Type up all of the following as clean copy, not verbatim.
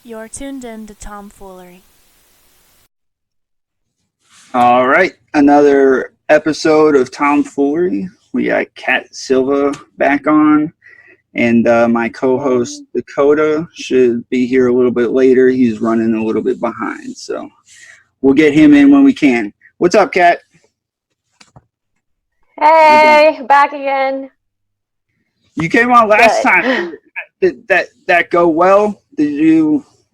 You're tuned in to Tomfoolery. All right, another episode of Tomfoolery. We got Kat Silva back on, and my co-host Dakota should be here a little bit later. He's running a little bit behind, so we'll get him in when we can. What's up, Kat? Hey, back again. You came on last Good. time. Did that go well?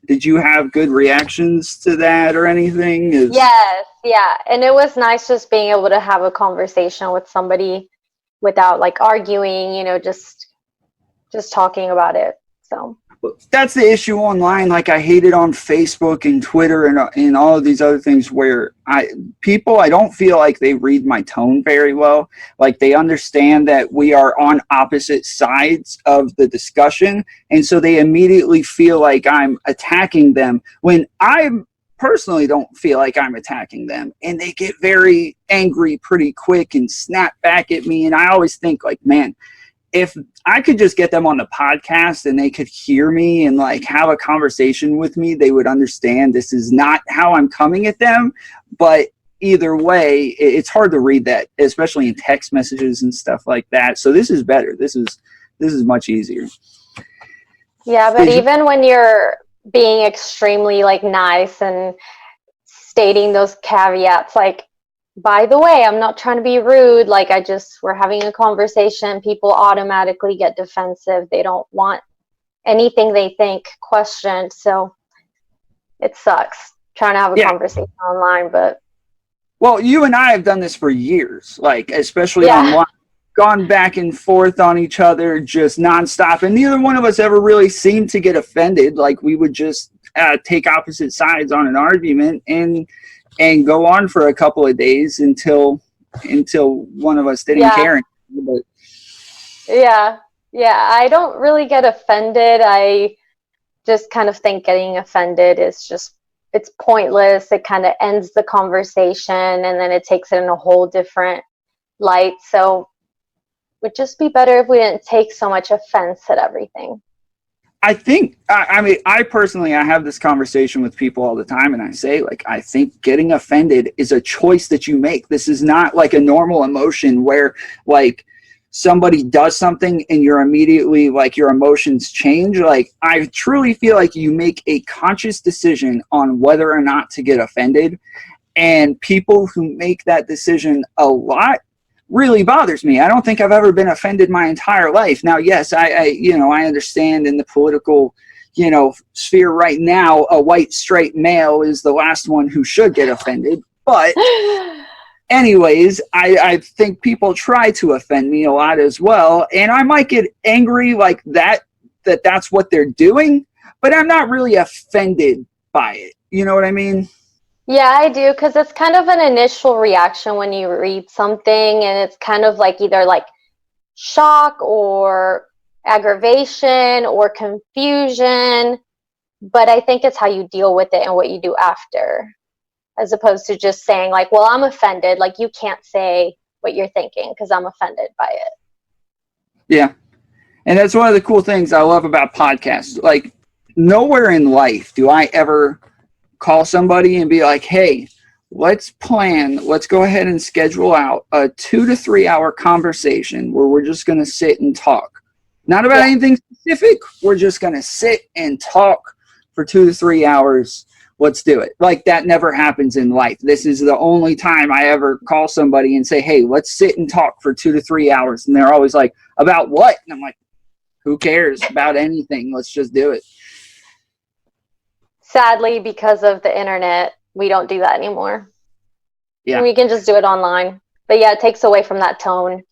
Did you have good reactions to that or anything? Yes, yeah. And it was nice just being able to have a conversation with somebody without like arguing, just talking about it. So that's the issue online. Like, I hate it on Facebook and Twitter and all of these other things where I don't feel like they read my tone very well. Like, they understand that we are on opposite sides of the discussion, and so they immediately feel like I'm attacking them when I personally don't feel like I'm attacking them, and they get very angry pretty quick and snap back at me. And I always think, like, man, if I could just get them on the podcast and they could hear me and like have a conversation with me, they would understand this is not how I'm coming at them. But either way, it's hard to read that, especially in text messages and stuff like that. So this is better. This is much easier. yeah, but even when you're being extremely like nice and stating those caveats, like, by the way, I'm not trying to be rude. Like, we're having a conversation. People automatically get defensive. They don't want anything they think questioned. So it sucks trying to have a conversation online. But well, you and I have done this for years, like, especially online, gone back and forth on each other just nonstop. And neither one of us ever really seemed to get offended. Like, we would just take opposite sides on an argument and go on for a couple of days until one of us didn't care. But yeah, I don't really get offended. I just kind of think getting offended is it's pointless. It kind of ends the conversation and then it takes it in a whole different light. So it would just be better if we didn't take so much offense at everything. I think, I personally, I have this conversation with people all the time, and I say, like, I think getting offended is a choice that you make. This is not like a normal emotion where, like, somebody does something and you're immediately, like, your emotions change. Like, I truly feel like you make a conscious decision on whether or not to get offended, and people who make that decision a lot really bothers me. I don't think I've ever been offended my entire life. Now, yes, I understand in the political, sphere right now, a white straight male is the last one who should get offended. But anyways, I think people try to offend me a lot as well. And I might get angry like that's what they're doing, but I'm not really offended by it. You know what I mean? Yeah, I do, because it's kind of an initial reaction when you read something, and it's kind of like either like shock or aggravation or confusion. But I think it's how you deal with it and what you do after, as opposed to just saying like, well, I'm offended. Like, you can't say what you're thinking because I'm offended by it. Yeah. And that's one of the cool things I love about podcasts. Like, nowhere in life do I ever call somebody and be like, hey, let's go ahead and schedule out a 2 to 3 hour conversation where we're just going to sit and talk. Not about anything specific. We're just going to sit and talk for 2 to 3 hours. Let's do it. Like, that never happens in life. This is the only time I ever call somebody and say, hey, let's sit and talk for 2 to 3 hours. And they're always like, about what? And I'm like, who cares about anything? Let's just do it. Sadly, because of the internet, we don't do that anymore. Yeah. We can just do it online. But yeah, it takes away from that tone.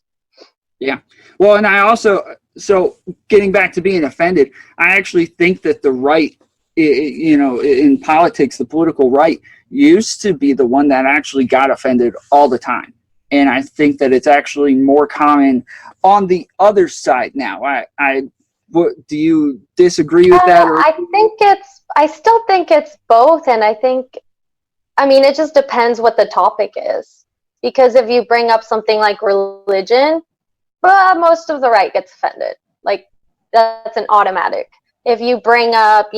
Yeah. Well, and I also, so getting back to being offended, I actually think that the right, in politics, the political right used to be the one that actually got offended all the time. And I think that it's actually more common on the other side now. Do you disagree with that? Or? I still think it's both. And it just depends what the topic is. Because if you bring up something like religion, most of the right gets offended. Like, that's an automatic. If you bring up,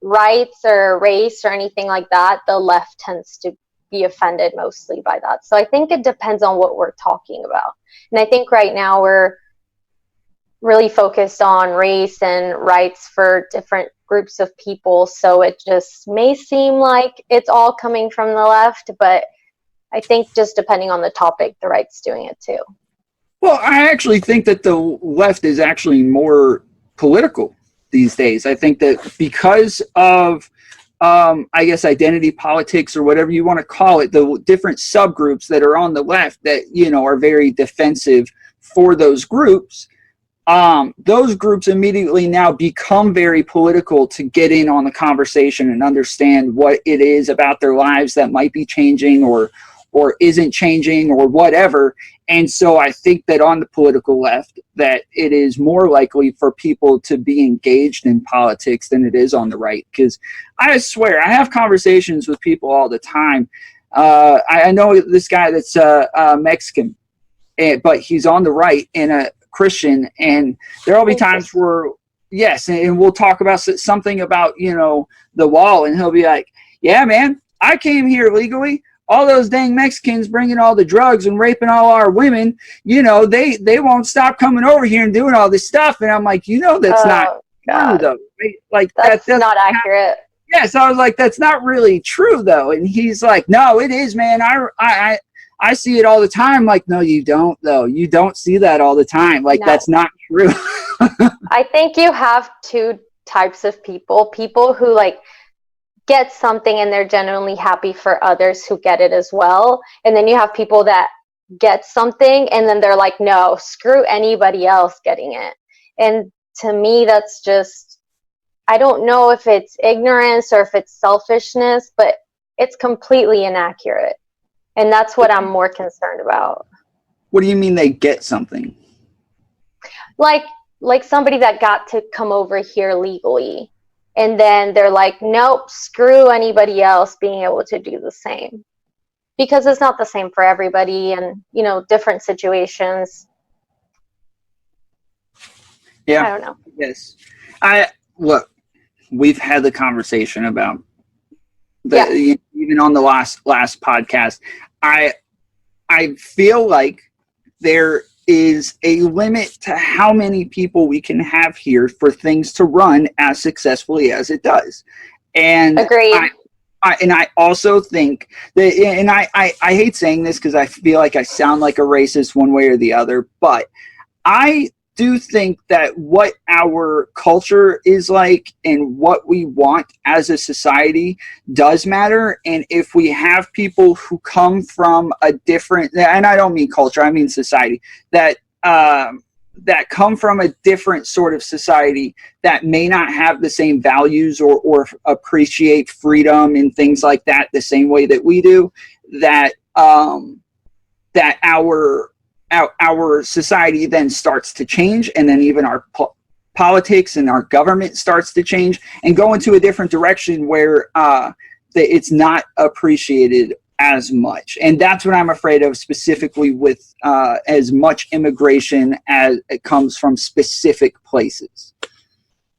rights or race or anything like that, the left tends to be offended mostly by that. So I think it depends on what we're talking about. And I think right now we're really focused on race and rights for different groups of people. So it just may seem like it's all coming from the left, but I think just depending on the topic, the right's doing it too. Well, I actually think that the left is actually more political these days. I think that because of, I guess, identity politics or whatever you want to call it, the different subgroups that are on the left that, you know, are very defensive for those groups immediately now become very political to get in on the conversation and understand what it is about their lives that might be changing or isn't changing or whatever. And so I think that on the political left, that it is more likely for people to be engaged in politics than it is on the right. Because I swear, I have conversations with people all the time. I know this guy that's Mexican, but he's on the right and a Christian. And there'll be times where, yes, and we'll talk about something about, you know, the wall. And he'll be like, yeah, man, I came here legally. All those dang Mexicans bringing all the drugs and raping all our women, you know, they won't stop coming over here and doing all this stuff. And I'm like, you know, that's not true, though. Right? Like that's not accurate. Yes, I was like, that's not really true, though. And he's like, no, it is, man. I see it all the time. Like, no, you don't, though. You don't see that all the time. Like, no. That's not true. I think you have two types of people who like get something and they're genuinely happy for others who get it as well. And then you have people that get something and then they're like, no, screw anybody else getting it. And to me, that's just, I don't know if it's ignorance or if it's selfishness, but it's completely inaccurate. And that's what I'm more concerned about. What do you mean they get something? Like somebody that got to come over here legally. And then they're like, nope, screw anybody else being able to do the same. Because it's not the same for everybody and, you know, different situations. Yeah. I don't know. Yes. Look, we've had the conversation about even on the last podcast. I feel like there is a limit to how many people we can have here for things to run as successfully as it does. And agreed. I also think that, and I hate saying this because I feel like I sound like a racist one way or the other, but I do think that what our culture is like and what we want as a society does matter. And if we have people who come from a different, and I don't mean culture, I mean society, that come from a different sort of society that may not have the same values or appreciate freedom and things like that the same way that we do, that our society then starts to change, and then even our politics and our government starts to change and go into a different direction where it's not appreciated as much. And that's what I'm afraid of, specifically with as much immigration as it comes from specific places.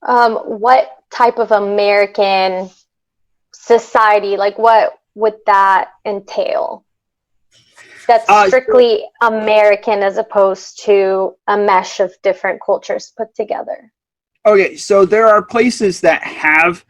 What type of American society, like what would that entail? That's strictly American as opposed to a mesh of different cultures put together. Okay, so there are places that have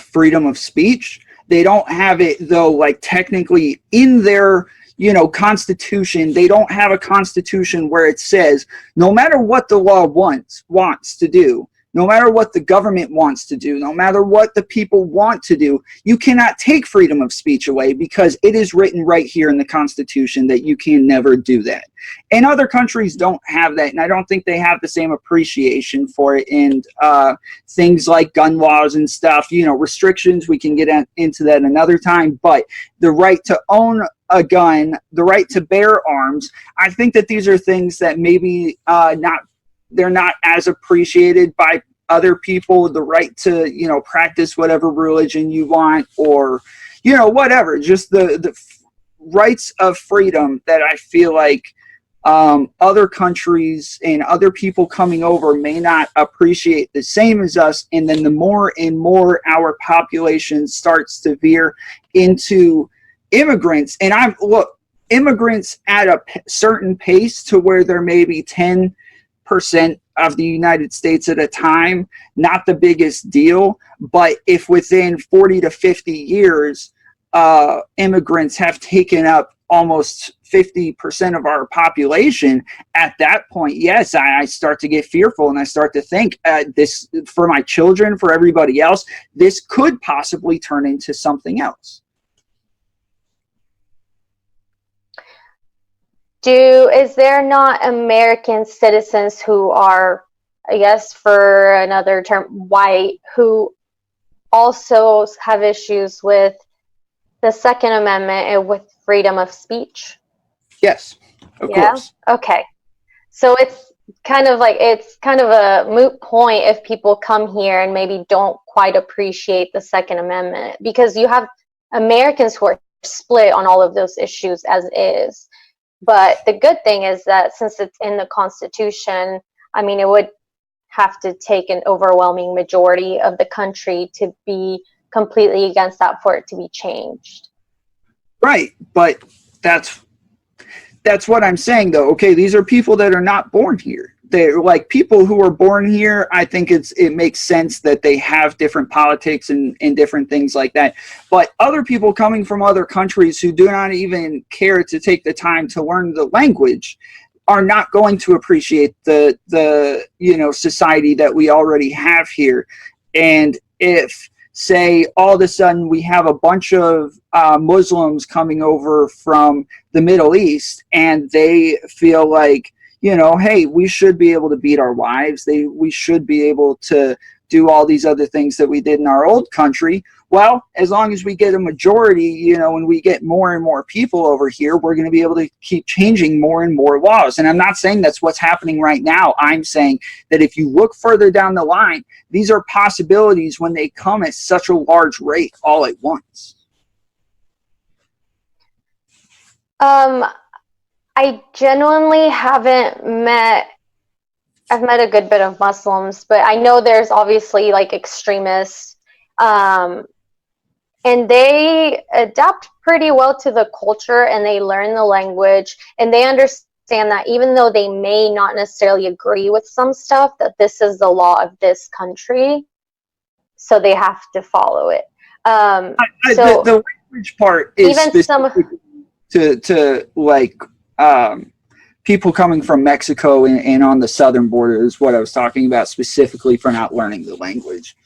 freedom of speech. They don't have it, though, like technically in their, you know, constitution. They don't have a constitution where it says no matter what the law wants to do, no matter what the government wants to do, no matter what the people want to do, you cannot take freedom of speech away because it is written right here in the Constitution that you can never do that. And other countries don't have that, and I don't think they have the same appreciation for it. And things like gun laws and stuff, you know, restrictions, we can get into that another time, but the right to own a gun, the right to bear arms, I think that these are things that maybe they're not as appreciated by other people. The right to, you know, practice whatever religion you want, or, you know, whatever, just the rights of freedom that I feel like other countries and other people coming over may not appreciate the same as us. And then the more and more our population starts to veer into immigrants, and immigrants at a certain pace to where there may be 10% of the United States at a time, not the biggest deal. But if within 40 to 50 years, immigrants have taken up almost 50% of our population, at that point, yes, I start to get fearful, and I start to think, this, for my children, for everybody else, this could possibly turn into something else. Is there not American citizens who are, I guess for another term, white, who also have issues with the Second Amendment and with freedom of speech? Yes, of course. Okay. So it's kind of a moot point if people come here and maybe don't quite appreciate the Second Amendment, because you have Americans who are split on all of those issues as is. But the good thing is that since it's in the Constitution, I mean, it would have to take an overwhelming majority of the country to be completely against that for it to be changed. Right, but that's what I'm saying, though. Okay, these are people that are not born here. They're like people who are born here. I think it makes sense that they have different politics and different things like that. But other people coming from other countries who do not even care to take the time to learn the language are not going to appreciate the society that we already have here. And if, say, all of a sudden we have a bunch of Muslims coming over from the Middle East, and they feel like, hey, we should be able to beat our wives. We should be able to do all these other things that we did in our old country. Well, as long as we get a majority, and we get more and more people over here, we're going to be able to keep changing more and more laws. And I'm not saying that's what's happening right now. I'm saying that if you look further down the line, these are possibilities when they come at such a large rate all at once. I genuinely haven't met, I've met a good bit of Muslims, but I know there's obviously like extremists, and they adapt pretty well to the culture, and they learn the language, and they understand that even though they may not necessarily agree with some stuff, that this is the law of this country, so they have to follow it. So the language part is even some to like people coming from Mexico and on the southern border is what I was talking about, specifically for not learning the language.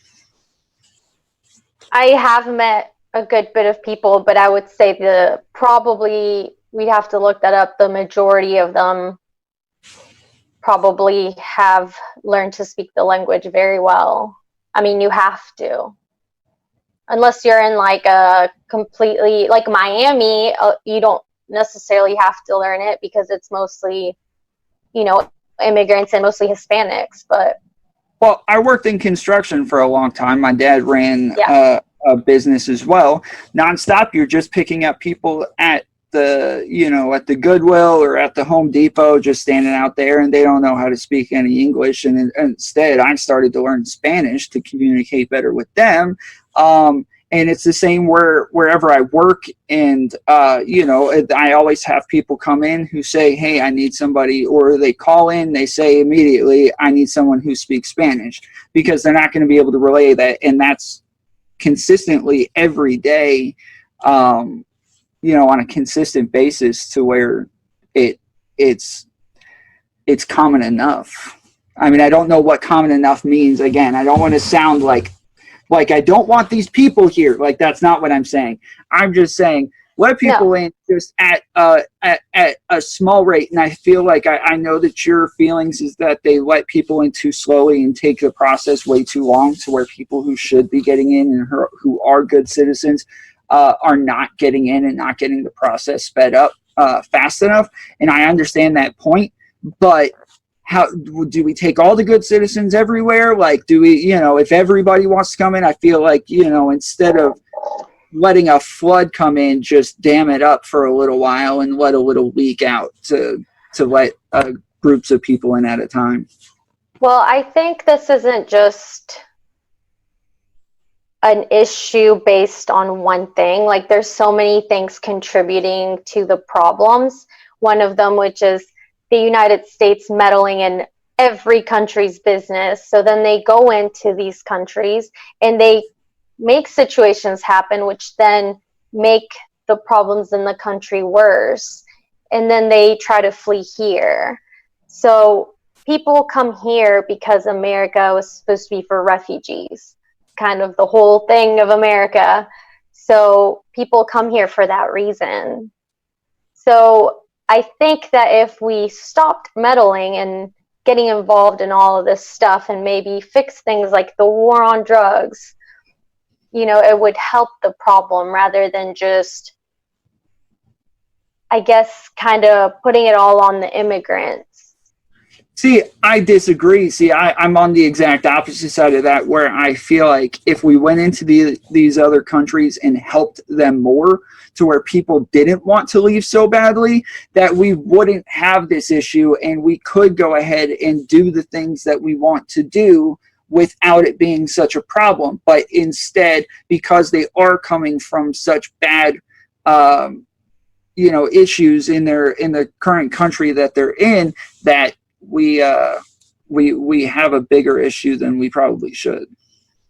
I have met a good bit of people, but I would say probably, we'd have to look that up, the majority of them probably have learned to speak the language very well. I mean, you have to. Unless you're in like a completely, like Miami, you don't necessarily have to learn it because it's mostly, immigrants and mostly Hispanics. But well, I worked in construction for a long time. My dad ran a business as well. Nonstop, you're just picking up people at the Goodwill or at the Home Depot, just standing out there, and they don't know how to speak any English. And instead, I started to learn Spanish to communicate better with them. And it's the same wherever I work. And, I always have people come in who say, hey, I need somebody, or they call in, they say immediately, I need someone who speaks Spanish, because they're not going to be able to relay that. And that's consistently every day, on a consistent basis, to where it's common enough. I mean, I don't know what common enough means. Again, I don't want to sound like I don't want these people here. Like, that's not what I'm saying. I'm just saying let people in just at a small rate. And I feel like I know that your feelings is that they let people in too slowly and take the process way too long, to where people who should be getting in and who are good citizens are not getting in and not getting the process sped up fast enough. And I understand that point, but how do we take all the good citizens everywhere? Like, do we, if everybody wants to come in, I feel like, instead of letting a flood come in, just dam it up for a little while and let a little leak out to. to let groups of people in at a time? Well, I think this isn't just an issue based on one thing. Like, there's so many things contributing to the problems. One of them, which is the United States meddling in every country's business. So then they go into these countries and they make situations happen, which then make the problems in the country worse. And then they try to flee here. So people come here because America was supposed to be for refugees, kind of the whole thing of America. So people come here for that reason. So I think that if we stopped meddling and getting involved in all of this stuff and maybe fix things like the war on drugs, you know, it would help the problem rather than just, I guess, kind of putting it all on the immigrants. See, I disagree. See, I'm on the exact opposite side of that, where I feel like if we went into these other countries and helped them more to where people didn't want to leave so badly, that we wouldn't have this issue and we could go ahead and do the things that we want to do without it being such a problem. But instead, because they are coming from such bad issues in the current country that they're in, that we have a bigger issue than we probably should.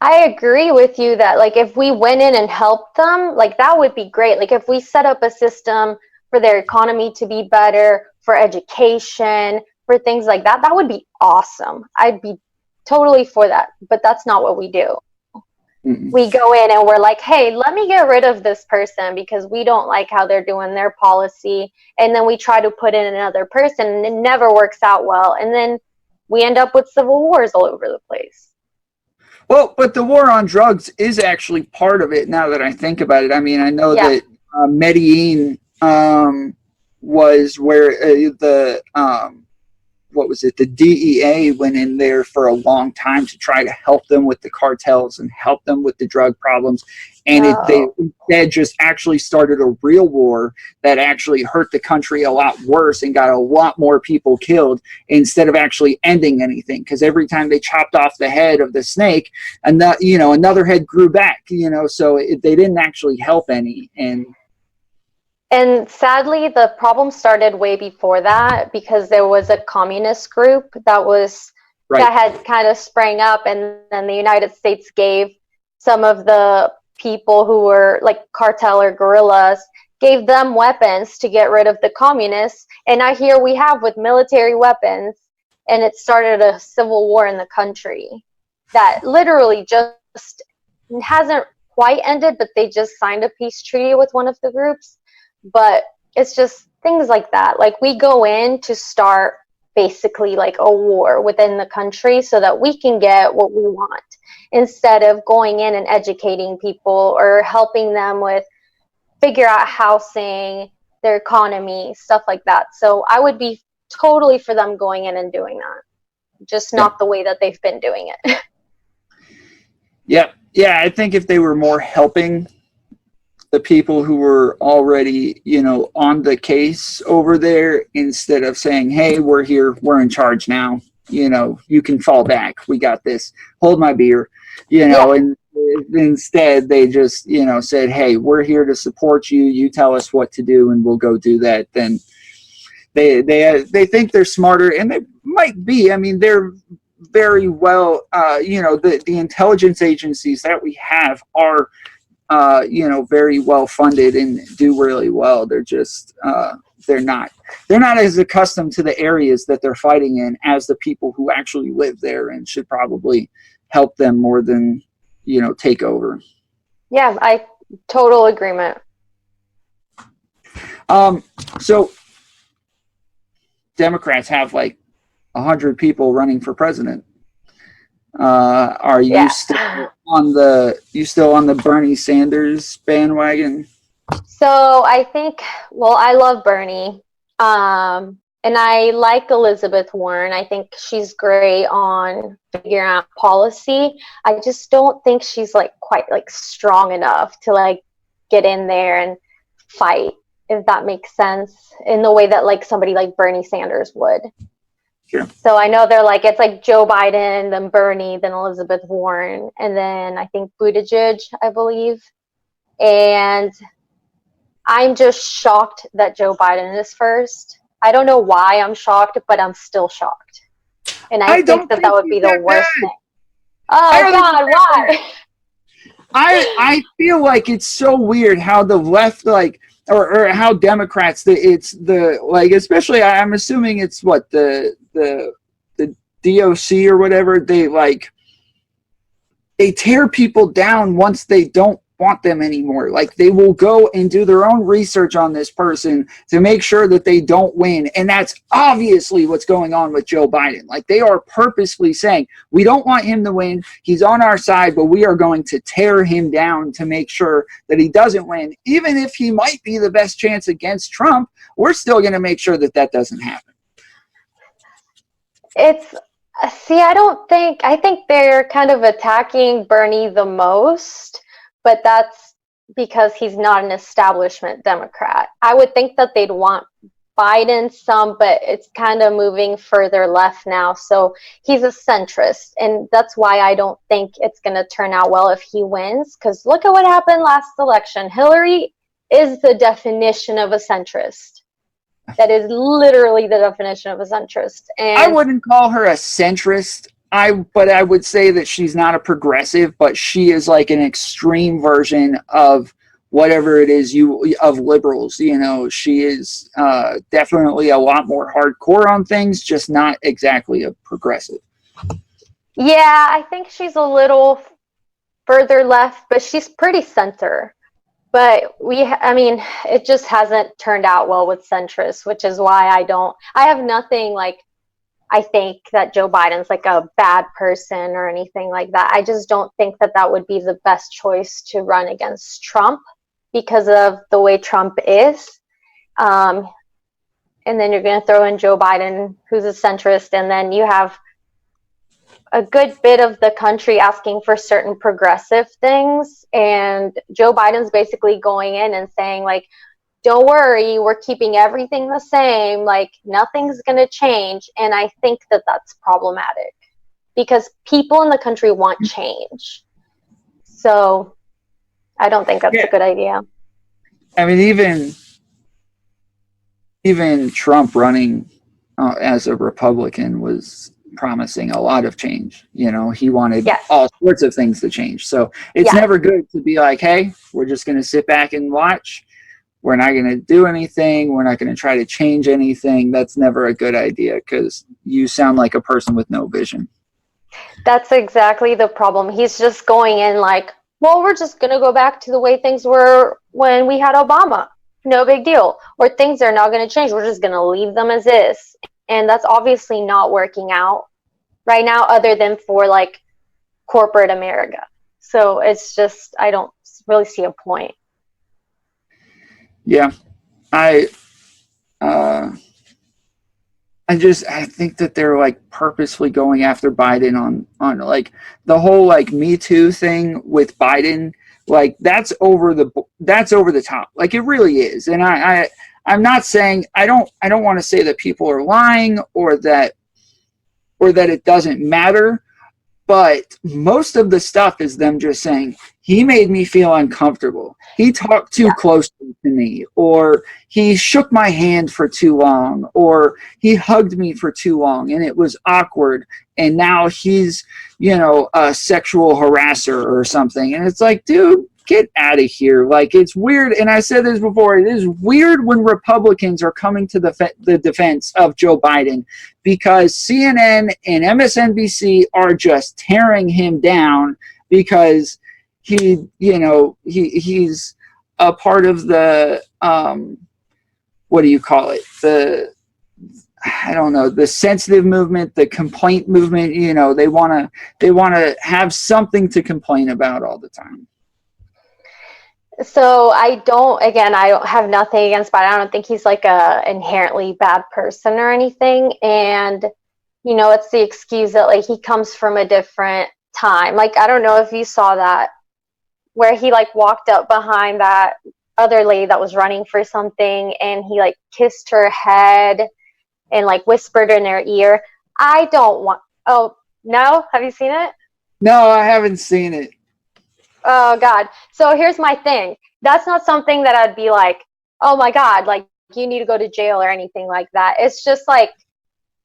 I agree with you that, like, if we went in and helped them, like, that would be great. Like, if we set up a system for their economy to be better, for education, for things like that, that would be awesome. I'd be totally for that. But that's not what we do. Mm-mm. We go in and we're like, hey, let me get rid of this person because we don't like how they're doing their policy. And then we try to put in another person and it never works out well. And then we end up with civil wars all over the place. Well, but the war on drugs is actually part of it now that I think about it. I mean, I know that Medellin was where the DEA went in there for a long time to try to help them with the cartels and help them with the drug problems. And they instead just actually started a real war that actually hurt the country a lot worse and got a lot more people killed instead of actually ending anything. Because every time they chopped off the head of the snake, and another head grew back. So they didn't actually help any. And sadly, the problem started way before that because there was a communist group that had kind of sprang up, and then the United States gave some of the people who were like cartel or guerrillas, gave them weapons to get rid of the communists. And now here we have with military weapons, and it started a civil war in the country that literally just hasn't quite ended, but they just signed a peace treaty with one of the groups. But it's just things like that. Like, we go in to start basically like a war within the country so that we can get what we want, instead of going in and educating people or helping them with figure out housing, their economy, stuff like that. So I would be totally for them going in and doing that, just not the way that they've been doing it. Yeah, I think if they were more helping the people who were already, on the case over there, instead of saying, hey, we're here, we're in charge now, you can fall back, we got this, hold my beer, and instead they just, said, hey, we're here to support you, you tell us what to do and we'll go do that. Then they think they're smarter, and they might be. I mean, they're very well, the intelligence agencies that we have are very well funded and do really well. They're just they're not as accustomed to the areas that they're fighting in as the people who actually live there, and should probably help them more than take over. Yeah, I total agreement. So Democrats have like 100 people running for president. Are you still on the Bernie Sanders bandwagon? So I think, I love Bernie, and I like Elizabeth Warren. I think she's great on figuring out policy. I just don't think she's like quite like strong enough to like get in there and fight if that makes sense, in the way that like somebody like Bernie Sanders would. Sure. So I know they're like, it's like Joe Biden, then Bernie, then Elizabeth Warren, and then I think Buttigieg, I believe. And I'm just shocked that Joe Biden is first. I don't know why I'm shocked, but I'm still shocked. And I think that would be the worst thing. Oh God, why? I feel like it's so weird how the left, like, or how Democrats, it's the, like, especially I'm assuming it's what the DOC or whatever, they tear people down once they don't want them anymore. Like, they will go and do their own research on this person to make sure that they don't win. And that's obviously what's going on with Joe Biden. Like, they are purposely saying, we don't want him to win. He's on our side, but we are going to tear him down to make sure that he doesn't win. Even if he might be the best chance against Trump, we're still going to make sure that that doesn't happen. I think they're kind of attacking Bernie the most, but that's because he's not an establishment Democrat. I would think that they'd want Biden some, but it's kind of moving further left now. So he's a centrist, and that's why I don't think it's going to turn out well if he wins, because look at what happened last election. Hillary is the definition of a centrist. That is literally the definition of a centrist. And I wouldn't call her a centrist. But I would say that she's not a progressive, but she is like an extreme version of whatever it is of liberals. You know, she is definitely a lot more hardcore on things, just not exactly a progressive. Yeah, I think she's a little further left, but she's pretty center. But it just hasn't turned out well with centrists, which is why I have nothing like, I think that Joe Biden's like a bad person or anything like that. I just don't think that that would be the best choice to run against Trump because of the way Trump is. And then you're going to throw in Joe Biden, who's a centrist, and then you have a good bit of the country asking for certain progressive things. And Joe Biden's basically going in and saying, like, don't worry, we're keeping everything the same, like nothing's going to change. And I think that that's problematic because people in the country want change. So I don't think that's a good idea. I mean, even Trump running as a Republican was promising a lot of change. You know, he wanted all sorts of things to change. So it's never good to be like, hey, we're just going to sit back and watch. We're not going to do anything. We're not going to try to change anything. That's never a good idea because you sound like a person with no vision. That's exactly the problem. He's just going in like, well, we're just going to go back to the way things were when we had Obama. No big deal. Or things are not going to change. We're just going to leave them as is. And that's obviously not working out right now other than for like corporate America. So it's just, I don't really see a point. Yeah, I think that they're like purposefully going after Biden on like the whole like Me Too thing with Biden. Like that's over the top. Like it really is. And I'm not saying I don't want to say that people are lying or that it doesn't matter. But most of the stuff is them just saying, he made me feel uncomfortable. He talked too closely to me, or he shook my hand for too long, or he hugged me for too long, and it was awkward. And now he's, a sexual harasser or something. And it's like, dude, get out of here. Like, it's weird. And I said this before. It is weird when Republicans are coming to the defense of Joe Biden because CNN and MSNBC are just tearing him down because he's a part of the, what do you call it? The sensitive movement, the complaint movement. They want to have something to complain about all the time. So I don't have nothing against Biden. I don't think he's like a inherently bad person or anything. And, it's the excuse that like he comes from a different time. Like, I don't know if you saw that where he like walked up behind that other lady that was running for something, and he like kissed her head and like whispered in her ear. I don't want. Oh no, have you seen it? No, I haven't seen it. Oh God. So here's my thing. That's not something that I'd be like, oh my God, like you need to go to jail or anything like that. It's just like,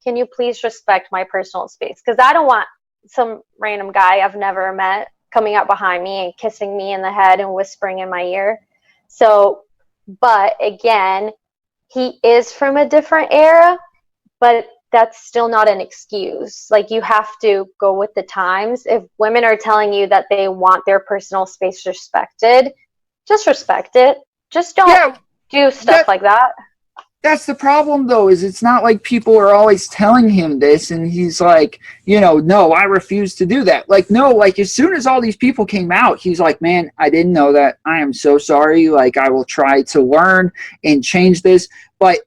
can you please respect my personal space? Because I don't want some random guy I've never met coming up behind me and kissing me in the head and whispering in my ear. So, but again, he is from a different era, but that's still not an excuse. Like, you have to go with the times. If women are telling you that they want their personal space respected, just respect it. Just don't do stuff like that. That's the problem, though, is it's not like people are always telling him this and he's like, you know, no, I refuse to do that. Like, no, like as soon as all these people came out, he's like, man, I didn't know that. I am so sorry. Like, I will try to learn and change this. But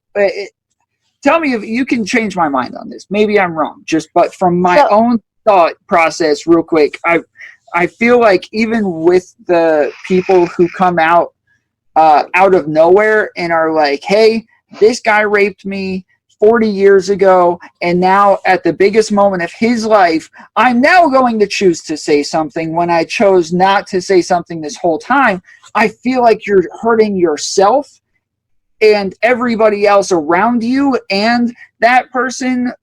tell me if you can change my mind on this. Maybe I'm wrong. But from my own thought process, real quick, I feel like even with the people who come out of nowhere and are like, hey, this guy raped me 40 years ago, and now at the biggest moment of his life, I'm now going to choose to say something when I chose not to say something this whole time. I feel like you're hurting yourself and everybody else around you, and that person,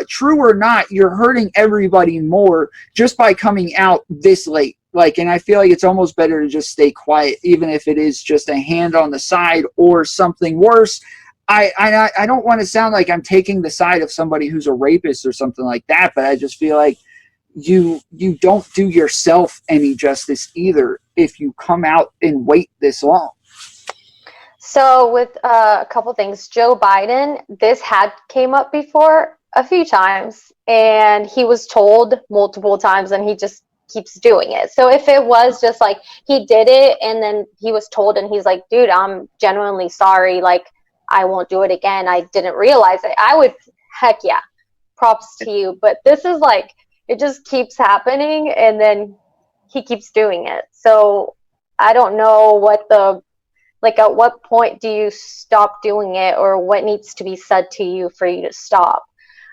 true or not, you're hurting everybody more just by coming out this late. Like, and I feel like it's almost better to just stay quiet, even if it is just a hand on the side or something worse. I don't want to sound like I'm taking the side of somebody who's a rapist or something like that, but I just feel like you don't do yourself any justice either if you come out and wait this long. So with a couple things, Joe Biden, this had came up before a few times, and he was told multiple times, and he just keeps doing it. So if it was just like he did it and then he was told and he's like, dude, I'm genuinely sorry, like I won't do it again, I didn't realize it, I would, heck yeah, props to you. But this is like, it just keeps happening and then he keeps doing it. So I don't know what the, like at what point do you stop doing it, or what needs to be said to you for you to stop?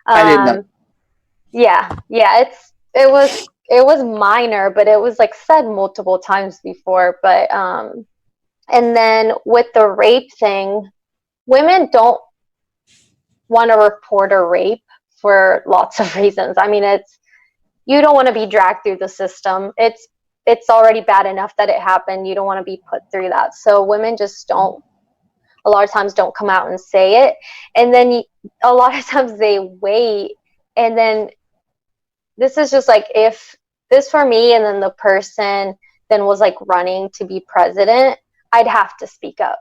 I didn't know. Yeah, it was minor, but it was like said multiple times before. But and then with the rape thing, women don't want to report a rape for lots of reasons. I mean, it's, you don't want to be dragged through the system. It's already bad enough that it happened. You don't want to be put through that. So women just don't, a lot of times don't come out and say it. And then a lot of times they wait. And then this is just like, if this for me and then the person then was like running to be president, I'd have to speak up.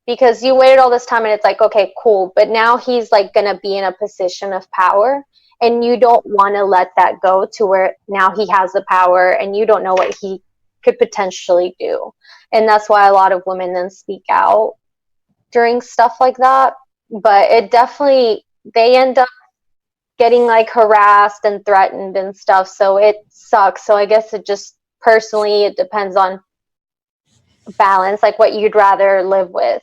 Because you waited all this time and it's like, okay, cool. But now he's like going to be in a position of power. And you don't want to let that go to where now he has the power and you don't know what he could potentially do. And that's why a lot of women then speak out during stuff like that. But it definitely, they end up getting like harassed and threatened and stuff. So it sucks. So I guess it just personally, it depends on balance, like what you'd rather live with.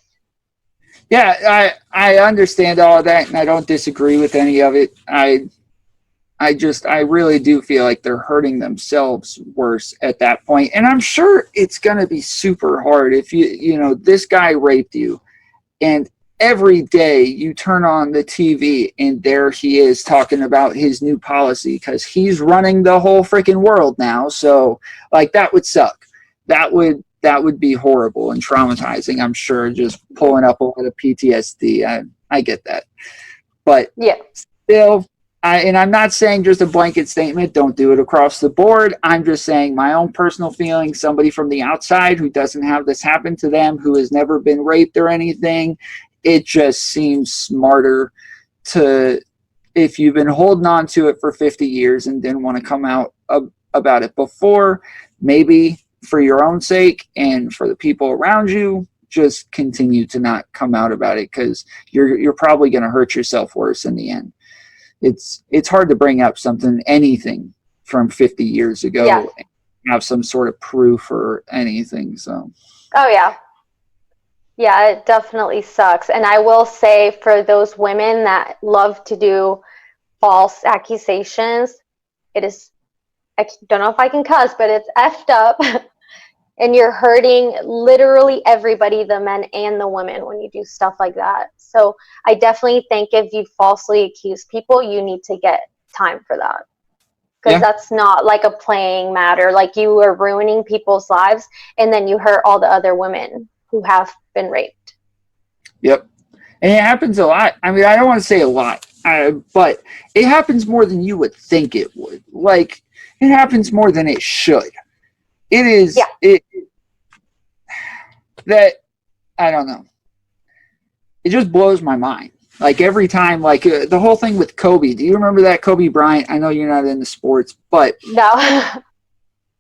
Yeah, I understand all of that, and I don't disagree with any of it. I really do feel like they're hurting themselves worse at that point. And I'm sure it's going to be super hard if you know, this guy raped you and every day you turn on the TV and there he is talking about his new policy because he's running the whole freaking world now. So like that would suck. That would be horrible and traumatizing, I'm sure, just pulling up a lot of PTSD. I get that. But yeah, still, and I'm not saying just a blanket statement, don't do it across the board. I'm just saying my own personal feelings, somebody from the outside who doesn't have this happen to them, who has never been raped or anything, it just seems smarter to, if you've been holding on to it for 50 years and didn't want to come out about it before, maybe for your own sake and for the people around you, just continue to not come out about it, because you're probably going to hurt yourself worse in the end. It's hard to bring up anything from 50 years ago and have some sort of proof or anything. So oh yeah, Yeah, it definitely sucks. And I will say for those women that love to do false accusations, it is, I don't know if I can cuss, but it's effed up. And you're hurting literally everybody, the men and the women, when you do stuff like that. So I definitely think if you falsely accuse people, you need to get time for that. Because Yeah. that's not like a playing matter. Like you are ruining people's lives and then you hurt all the other women who have been raped. Yep. And it happens a lot. I mean, I don't want to say a lot, but it happens more than you would think it would. Like, it happens more than it should. It is, Yeah. That, I don't know. It just blows my mind. Like, every time, like, the whole thing with Kobe. Do you remember that Kobe Bryant? I know you're not into sports, but No.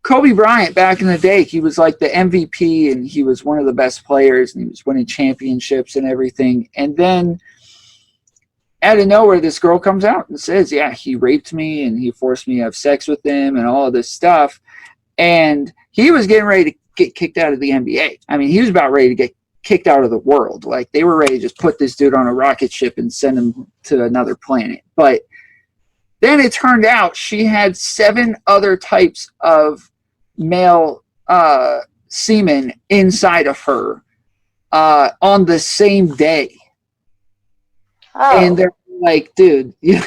Kobe Bryant, back in the day, he was like the MVP and he was one of the best players and he was winning championships and everything. And then out of nowhere, this girl comes out and says, yeah, he raped me and he forced me to have sex with him and all of this stuff. And he was getting ready to get kicked out of the NBA. I mean, he was about ready to get kicked out of the world. Like, they were ready to just put this dude on a rocket ship and send him to another planet. But then it turned out she had 7 other types of male semen inside of her on the same day. Oh. And they're like, dude, you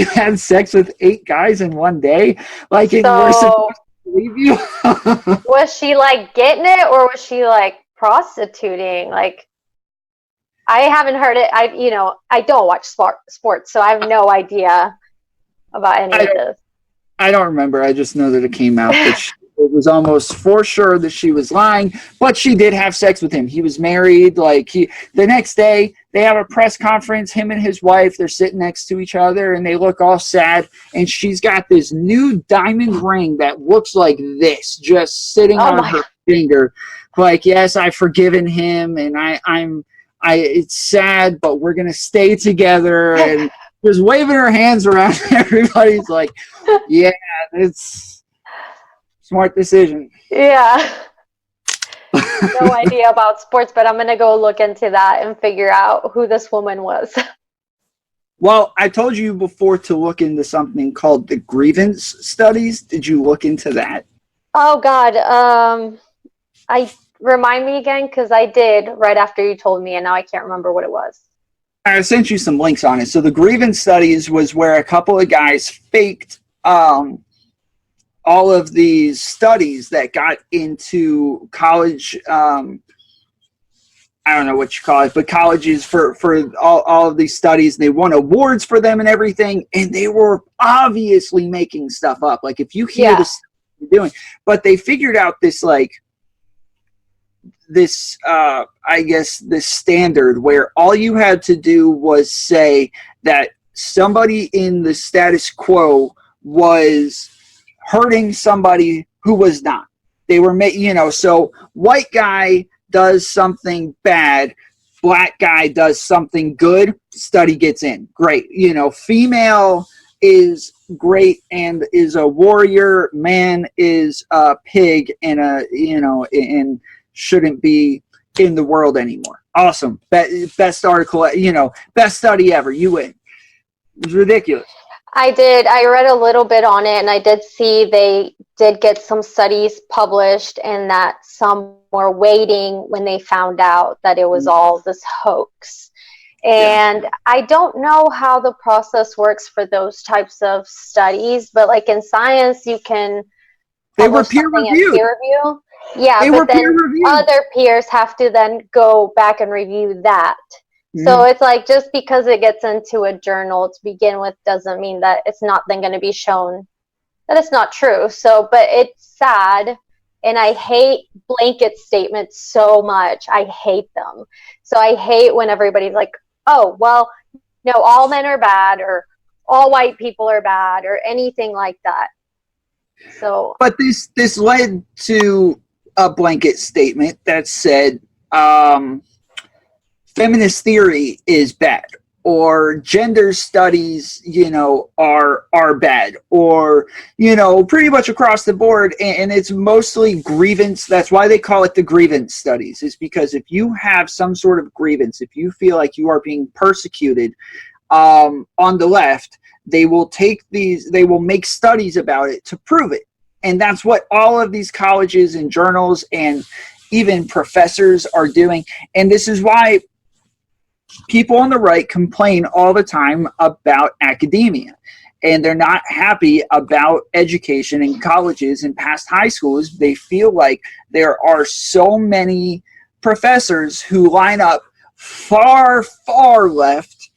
had sex with 8 guys in one day? Like, and we're supposed to believe you? Was she like getting it or was she like prostituting? Like, I haven't heard it. I don't watch sports, so I have no idea about any of this. I don't remember. I just know that it came out that it was almost for sure that she was lying, but she did have sex with him. He was married. Like, the next day, they have a press conference, him and his wife, they're sitting next to each other and they look all sad. And she's got this new diamond ring that looks like this, just sitting on her finger. Like, yes, I've forgiven him and it's sad, but we're going to stay together. And just waving her hands around. Everybody's like, yeah, it's smart decision. Yeah. No idea about sports, but I'm going to go look into that and figure out who this woman was. Well, I told you before to look into something called the grievance studies. Did you look into that? Oh, God. Remind me again, because I did right after you told me, and now I can't remember what it was. I sent you some links on it. So the grievance studies was where a couple of guys faked all of these studies that got into college. I don't know what you call it, but colleges for all of these studies. And they won awards for them and everything. And they were obviously making stuff up. Like, if you hear the stuff they're doing, but they figured out this, like, I guess this standard where all you had to do was say that somebody in the status quo was hurting somebody who was not. They were so white guy does something bad, black guy does something good, study gets in. Great. Female is great and is a warrior, man is a pig and and shouldn't be in the world anymore. Awesome. Best article, best study ever. You win. It was ridiculous. I did. I read a little bit on it, and I did see they did get some studies published and that some were waiting when they found out that it was all this hoax. And I don't know how the process works for those types of studies, but like in science, you can they were peer reviewed. Yeah, but then other peers have to then go back and review that. So it's like, just because it gets into a journal to begin with doesn't mean that it's not then going to be shown that it's not true. So, but it's sad. And I hate blanket statements so much. I hate them. So I hate when everybody's like, oh, well, no, all men are bad or all white people are bad or anything like that. So, but this led to a blanket statement that said feminist theory is bad, or gender studies, you know, are bad, or, you know, pretty much across the board. And it's mostly grievance. That's why they call it the grievance studies, is because if you have some sort of grievance, if you feel like you are being persecuted on the left, they will make studies about it to prove it. And that's what all of these colleges and journals and even professors are doing. And this is why people on the right complain all the time about academia, and they're not happy about education in colleges and past high schools. They feel like there are so many professors who line up far, far left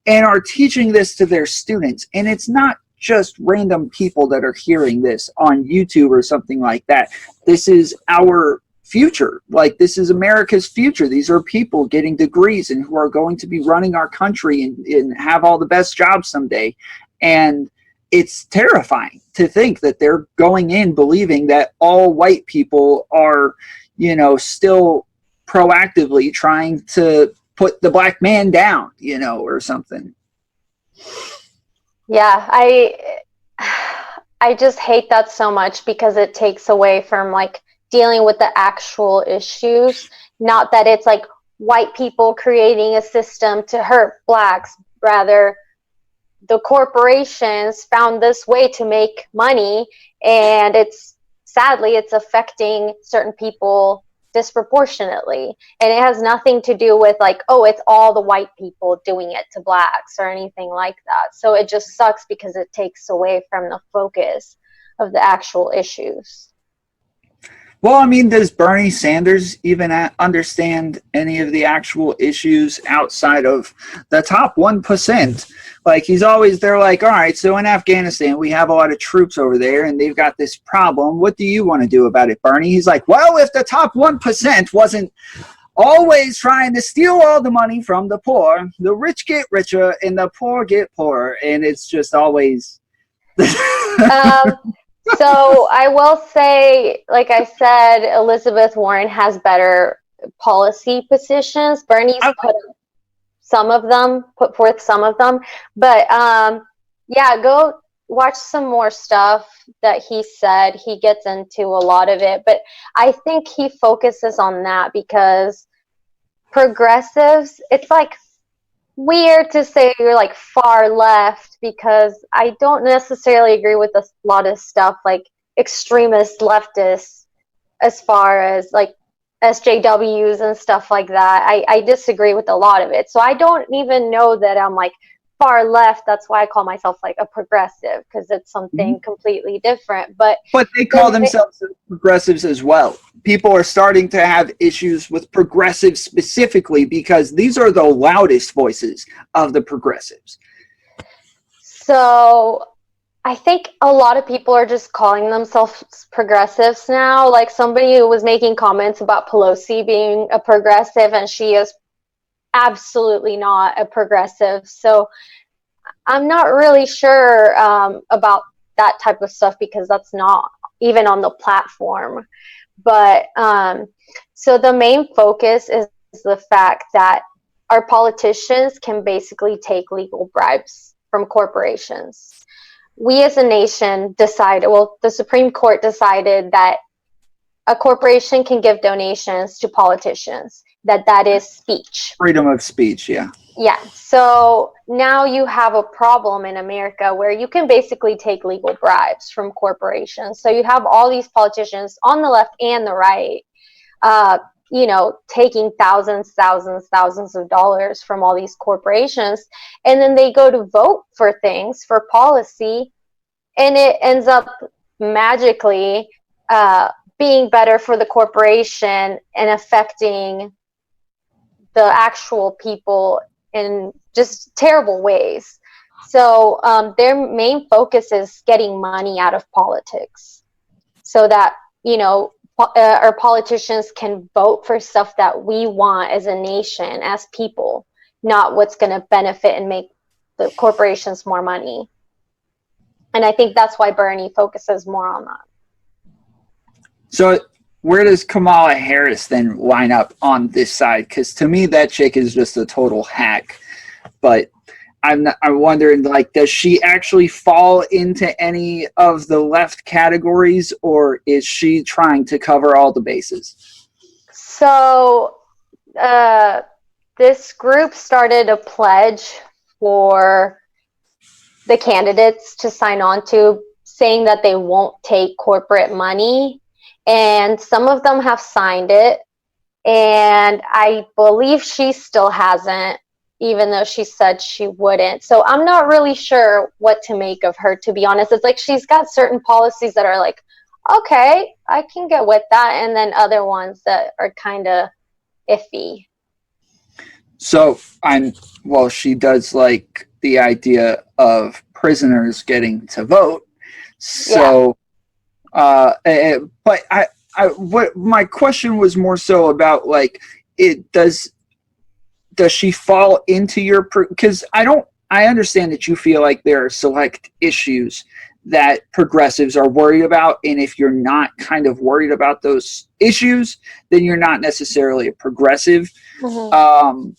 and are teaching this to their students. And it's not just random people that are hearing this on YouTube or something like that. This is our future. Like, this is America's future. These are people getting degrees and who are going to be running our country and have all the best jobs someday. And it's terrifying to think that they're going in believing that all white people are, you know, still proactively trying to put the black man down, you know, or something. Yeah, I just hate that so much, because it takes away from like dealing with the actual issues. Not that it's like white people creating a system to hurt blacks, rather the corporations found this way to make money, and it's sadly it's affecting certain people disproportionately. And it has nothing to do with like, oh, it's all the white people doing it to blacks or anything like that. So it just sucks because it takes away from the focus of the actual issues. Well, I mean, does Bernie Sanders even understand any of the actual issues outside of the top 1%? Like, he's always, they're like, all right, so in Afghanistan, we have a lot of troops over there and they've got this problem. What do you want to do about it, Bernie? He's like, well, if the top 1% wasn't always trying to steal all the money from the poor, the rich get richer and the poor get poorer. And it's just always... So I will say, like I said, Elizabeth Warren has better policy positions. Bernie's put forth some of them. But yeah, go watch some more stuff that he said. He gets into a lot of it. But I think he focuses on that because progressives, it's like weird to say you're like far left, because I don't necessarily agree with a lot of stuff like extremist leftists as far as like SJWs and stuff like that. I disagree with a lot of it. So I don't even know that I'm like far left. That's why I call myself like a progressive, because it's something completely different. But they call themselves progressives as well. People are starting to have issues with progressives specifically because these are the loudest voices of the progressives. So I think a lot of people are just calling themselves progressives now. Like, somebody who was making comments about Pelosi being a progressive, and she is absolutely not a progressive. So I'm not really sure about that type of stuff, because that's not even on the platform. But so the main focus is the fact that our politicians can basically take legal bribes from corporations. We as a nation decided, well, the Supreme Court decided that a corporation can give donations to politicians, that is speech. Freedom of speech, yeah. Yeah, so now you have a problem in America where you can basically take legal bribes from corporations. So you have all these politicians on the left and the right, you know, taking thousands of dollars from all these corporations, and then they go to vote for things, for policy, and it ends up magically being better for the corporation and affecting the actual people in just terrible ways. So their main focus is getting money out of politics, so that, you know, our politicians can vote for stuff that we want as a nation, as people, not what's going to benefit and make the corporations more money. And I think that's why Bernie focuses more on that. So where does Kamala Harris then line up on this side? Because to me, that chick is just a total hack. But I'm wondering, like, does she actually fall into any of the left categories, or is she trying to cover all the bases? So this group started a pledge for the candidates to sign on to, saying that they won't take corporate money. And some of them have signed it. And I believe she still hasn't, even though she said she wouldn't. So I'm not really sure what to make of her, to be honest. It's like she's got certain policies that are like, okay, I can get with that. And then other ones that are kind of iffy. So she does like the idea of prisoners getting to vote. So, but what my question was more so about, like, does she fall into your, because I understand that you feel like there are select issues that progressives are worried about, and if you're not kind of worried about those issues, then you're not necessarily a progressive. Mm-hmm.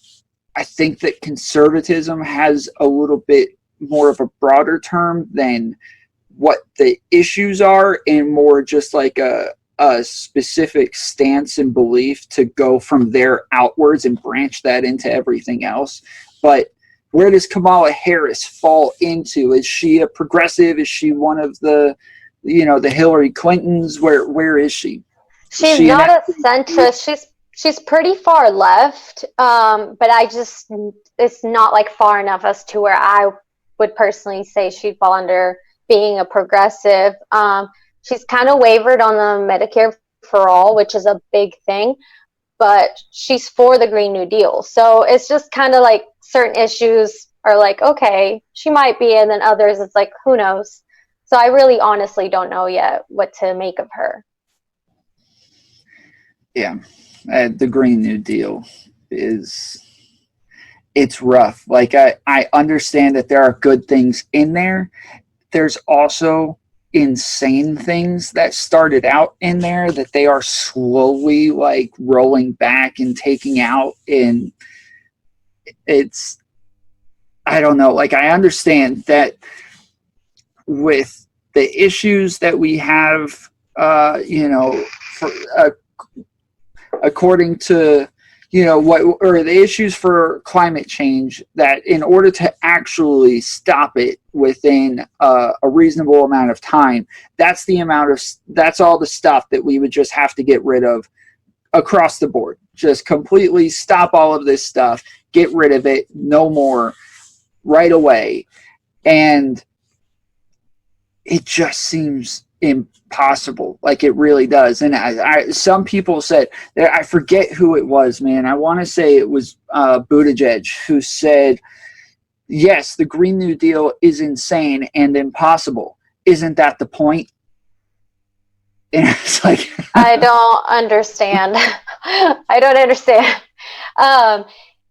I think that conservatism has a little bit more of a broader term than what the issues are, and more just like a specific stance and belief to go from there outwards and branch that into everything else. But where does Kamala Harris fall into? Is she a progressive? Is she one of the Hillary Clintons? Where is she? She's not a centrist. She's pretty far left, but it's not like far enough as to where I would personally say she'd fall under being a progressive. She's kind of wavered on the Medicare for all, which is a big thing, but she's for the Green New Deal. So it's just kind of like certain issues are like, okay, she might be, and then others, it's like, who knows? So I really honestly don't know yet what to make of her. Yeah. The Green New Deal it's rough. Like, I understand that there are good things in there. There's also insane things that started out in there that they are slowly like rolling back and taking out. And I don't know. Like, I understand that with the issues that we have, for, according to what are the issues for climate change, that in order to actually stop it within a reasonable amount of time, that's all the stuff that we would just have to get rid of across the board. Just completely stop all of this stuff, get rid of it, no more, right away. And it just seems impossible. Like, it really does. And some people said, I forget who it was, man. I want to say it was Buttigieg, who said, yes, the Green New Deal is insane and impossible. Isn't that the point? And it's like, I don't understand. I don't understand.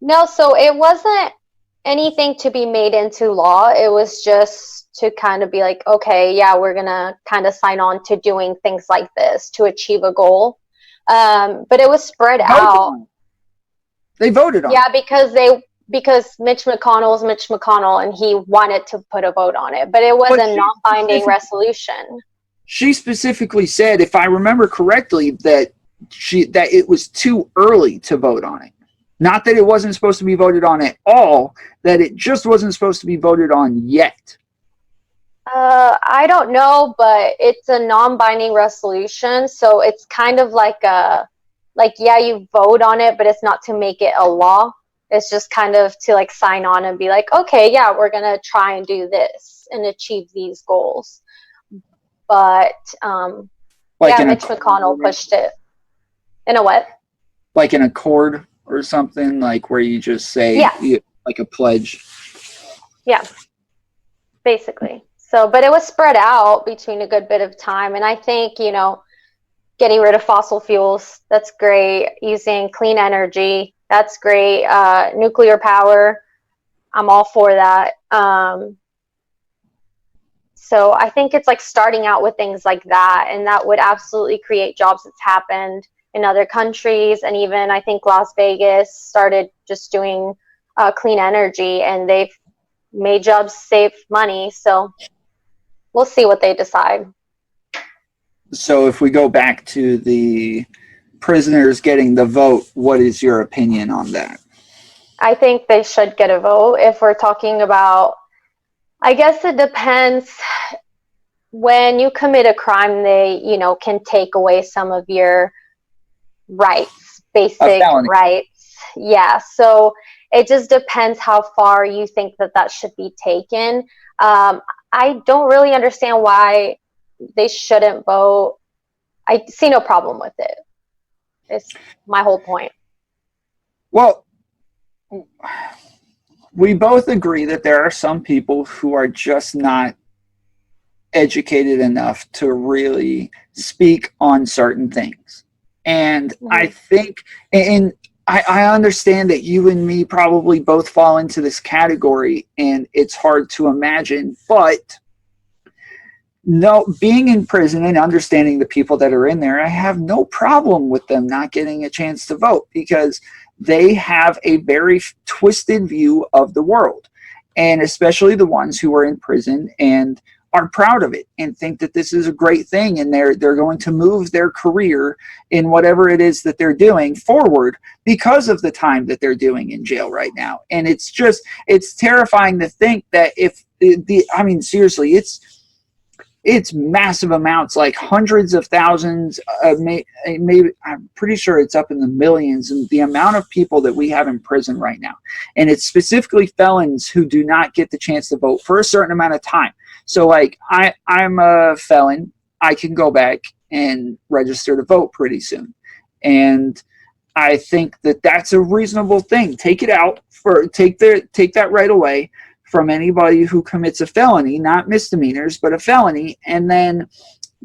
No, so it wasn't anything to be made into law. It was just to kind of be like, okay, yeah, we're going to kind of sign on to doing things like this to achieve a goal. But it was spread out. They voted on it. Yeah, because Mitch McConnell is Mitch McConnell, and he wanted to put a vote on it. But it was a non-binding resolution. She specifically said, if I remember correctly, that it was too early to vote on it. Not that it wasn't supposed to be voted on at all, that it just wasn't supposed to be voted on yet. I don't know, but it's a non-binding resolution, so it's kind of like yeah, you vote on it, but it's not to make it a law. It's just kind of to like sign on and be like, okay, yeah, we're gonna try and do this and achieve these goals. But Mitch McConnell pushed it. In a what? Like an accord or something, like where you just say, like a pledge. Yeah, basically. So, but it was spread out between a good bit of time. And I think, getting rid of fossil fuels, that's great. Using clean energy, that's great. Nuclear power, I'm all for that. So I think it's like starting out with things like that, and that would absolutely create jobs. It's happened in other countries, and even I think Las Vegas started just doing clean energy, and they've made jobs save money. So we'll see what they decide. So if we go back to the prisoners getting the vote, what is your opinion on that? I think they should get a vote. If we're talking about, I guess it depends. When you commit a crime, they, can take away some of your rights, A basic felony. rights. Yeah. So it just depends how far you think that should be taken. I don't really understand why they shouldn't vote. I see no problem with it. It's my whole point. Well, we both agree that there are some people who are just not educated enough to really speak on certain things. And I think, and I understand that you and me probably both fall into this category, and it's hard to imagine, but no, being in prison and understanding the people that are in there, I have no problem with them not getting a chance to vote, because they have a very twisted view of the world, and especially the ones who are in prison and are proud of it and think that this is a great thing, and they're going to move their career in whatever it is that they're doing forward because of the time that they're doing in jail right now. And it's terrifying to think that if seriously, it's massive amounts, like hundreds of thousands, maybe I'm pretty sure it's up in the millions, and the amount of people that we have in prison right now. And it's specifically felons who do not get the chance to vote for a certain amount of time. So like I'm a felon. I can go back and register to vote pretty soon. And I think that that's a reasonable thing. Take that right away from anybody who commits a felony, not misdemeanors, but a felony, and then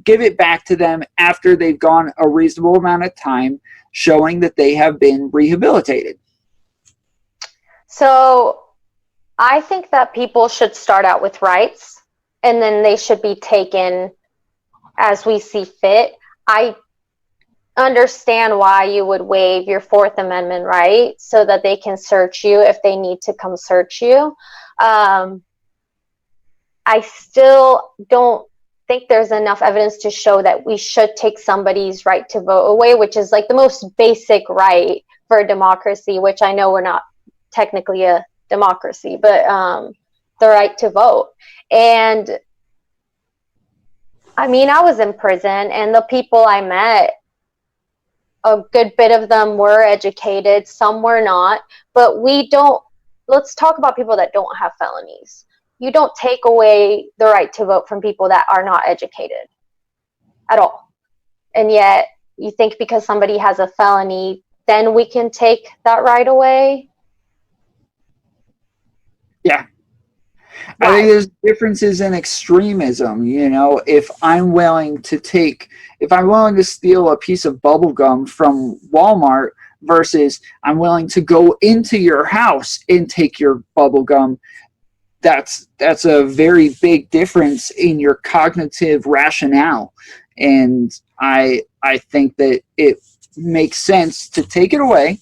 give it back to them after they've gone a reasonable amount of time showing that they have been rehabilitated. So I think that people should start out with rights, and then they should be taken as we see fit. I understand why you would waive your Fourth Amendment right so that they can search you if they need to come search you. I still don't think there's enough evidence to show that we should take somebody's right to vote away, which is like the most basic right for a democracy, which I know we're not technically a democracy, but the right to vote. And I mean, I was in prison, and the people I met, a good bit of them were educated, some were not, but let's talk about people that don't have felonies. You don't take away the right to vote from people that are not educated at all. And yet you think because somebody has a felony, then we can take that right away? Yeah. Why? I think there's differences in extremism. If I'm willing to steal a piece of bubble gum from Walmart versus I'm willing to go into your house and take your bubble gum, that's a very big difference in your cognitive rationale. And I think that it makes sense to take it away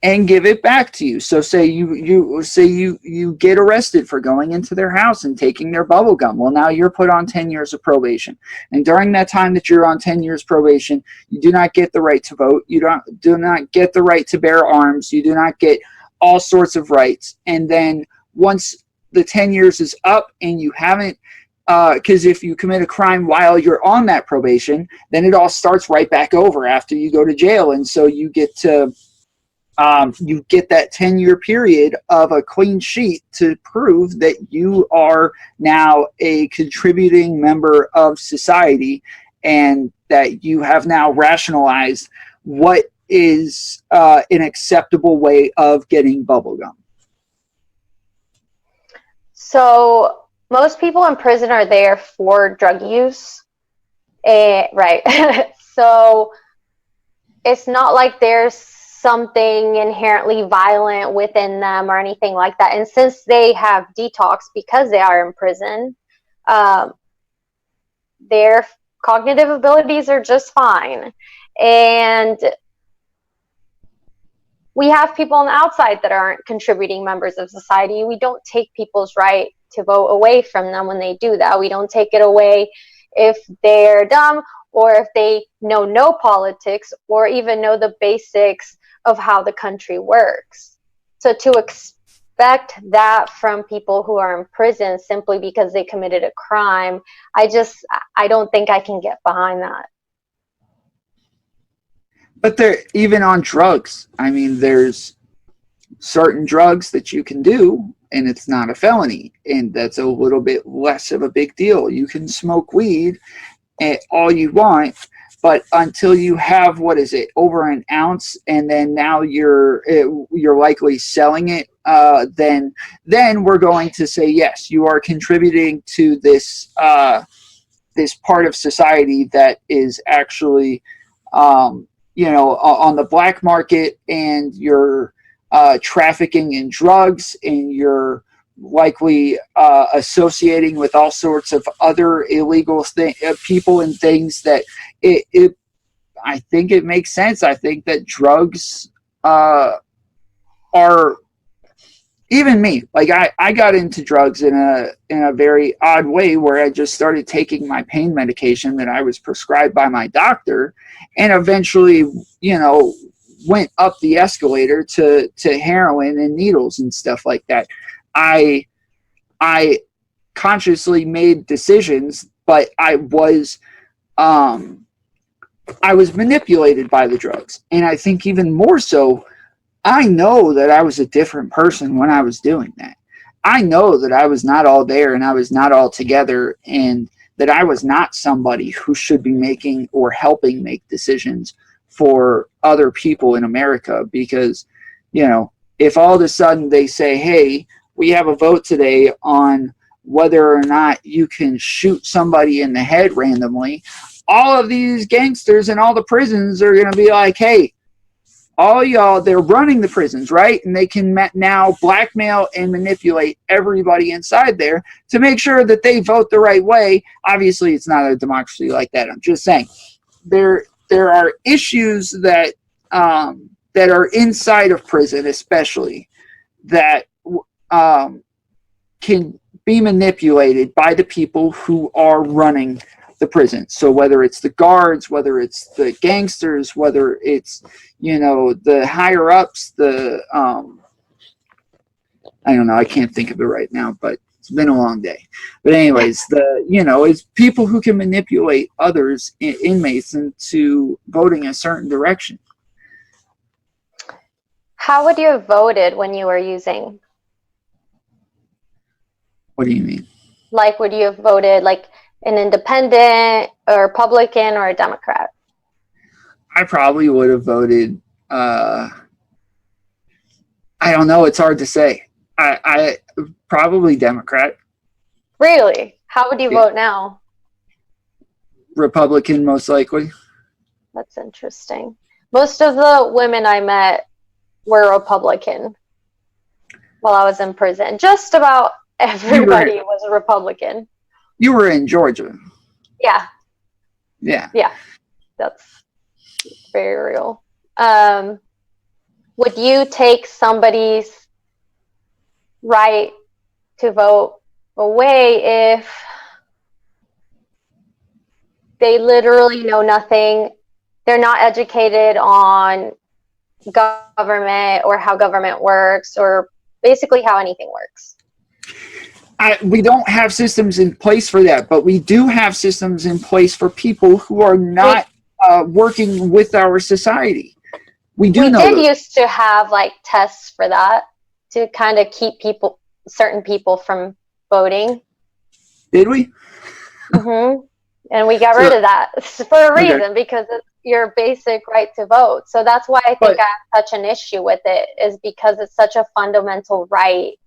and give it back to you. So say you get arrested for going into their house and taking their bubble gum. Well, now you're put on 10 years of probation. And during that time that you're on 10 years probation, you do not get the right to vote. You do not get the right to bear arms. You do not get all sorts of rights. And then once the 10 years is up and you haven't, because if you commit a crime while you're on that probation, then it all starts right back over after you go to jail. And so you get to you get that 10-year period of a clean sheet to prove that you are now a contributing member of society, and that you have now rationalized what is an acceptable way of getting bubblegum. So most people in prison are there for drug use. Right. So it's not like there's something inherently violent within them or anything like that. And since they have detox because they are in prison, their cognitive abilities are just fine. And we have people on the outside that aren't contributing members of society. We don't take people's right to vote away from them when they do that. We don't take it away if they're dumb, or if they know no politics, or even know the basics of how the country works. So to expect that from people who are in prison simply because they committed a crime, I don't think I can get behind that. But they're even on drugs. I mean, there's certain drugs that you can do and it's not a felony, and that's a little bit less of a big deal. You can smoke weed all you want, but until you have, what is it, over an ounce, and then now you're likely selling it, then we're going to say, yes, you are contributing to this this part of society that is actually on the black market, and you're trafficking in drugs, and you're likely associating with all sorts of other illegal people and things that I think it makes sense. I think that drugs are, even me, like I got into drugs in a very odd way, where I just started taking my pain medication that I was prescribed by my doctor, and eventually, went up the escalator to heroin and needles and stuff like that. I consciously made decisions, but I was manipulated by the drugs. And I think even more so, I know that I was a different person when I was doing that. I know that I was not all there, and I was not all together, and that I was not somebody who should be making or helping make decisions for other people in America. Because, if all of a sudden they say, hey, we have a vote today on whether or not you can shoot somebody in the head randomly, all of these gangsters in all the prisons are going to be like, hey, all y'all, they're running the prisons, right? And they can now blackmail and manipulate everybody inside there to make sure that they vote the right way. Obviously, it's not a democracy like that. I'm just saying there are issues that that are inside of prison, especially, that can be manipulated by the people who are running the prison. So whether it's the guards, whether it's the gangsters, whether it's the higher ups, I don't know, I can't think of it right now, but it's been a long day. But anyways, it's people who can manipulate others, inmates, into voting a certain direction. How would you have voted when you were using? What do you mean? Like, would you have voted like an independent, or Republican, or a Democrat? I probably would have voted, I don't know, it's hard to say. I probably Democrat. Really? How would you vote now? Republican, most likely. That's interesting. Most of the women I met were Republican while I was in prison. Just about everybody was a Republican. You were in Georgia. Yeah. Yeah. Yeah. That's very real. Would you take somebody's right to vote away if they literally know nothing? They're not educated on government, or how government works, or basically how anything works. We don't have systems in place for that, but we do have systems in place for people who are not working with our society. We did used to have like tests for that, to kind of keep certain people from voting. Did we? Mm-hmm. And we got rid of that for a reason, because it's your basic right to vote. So that's why I think I have such an issue with it, is because it's such a fundamental right.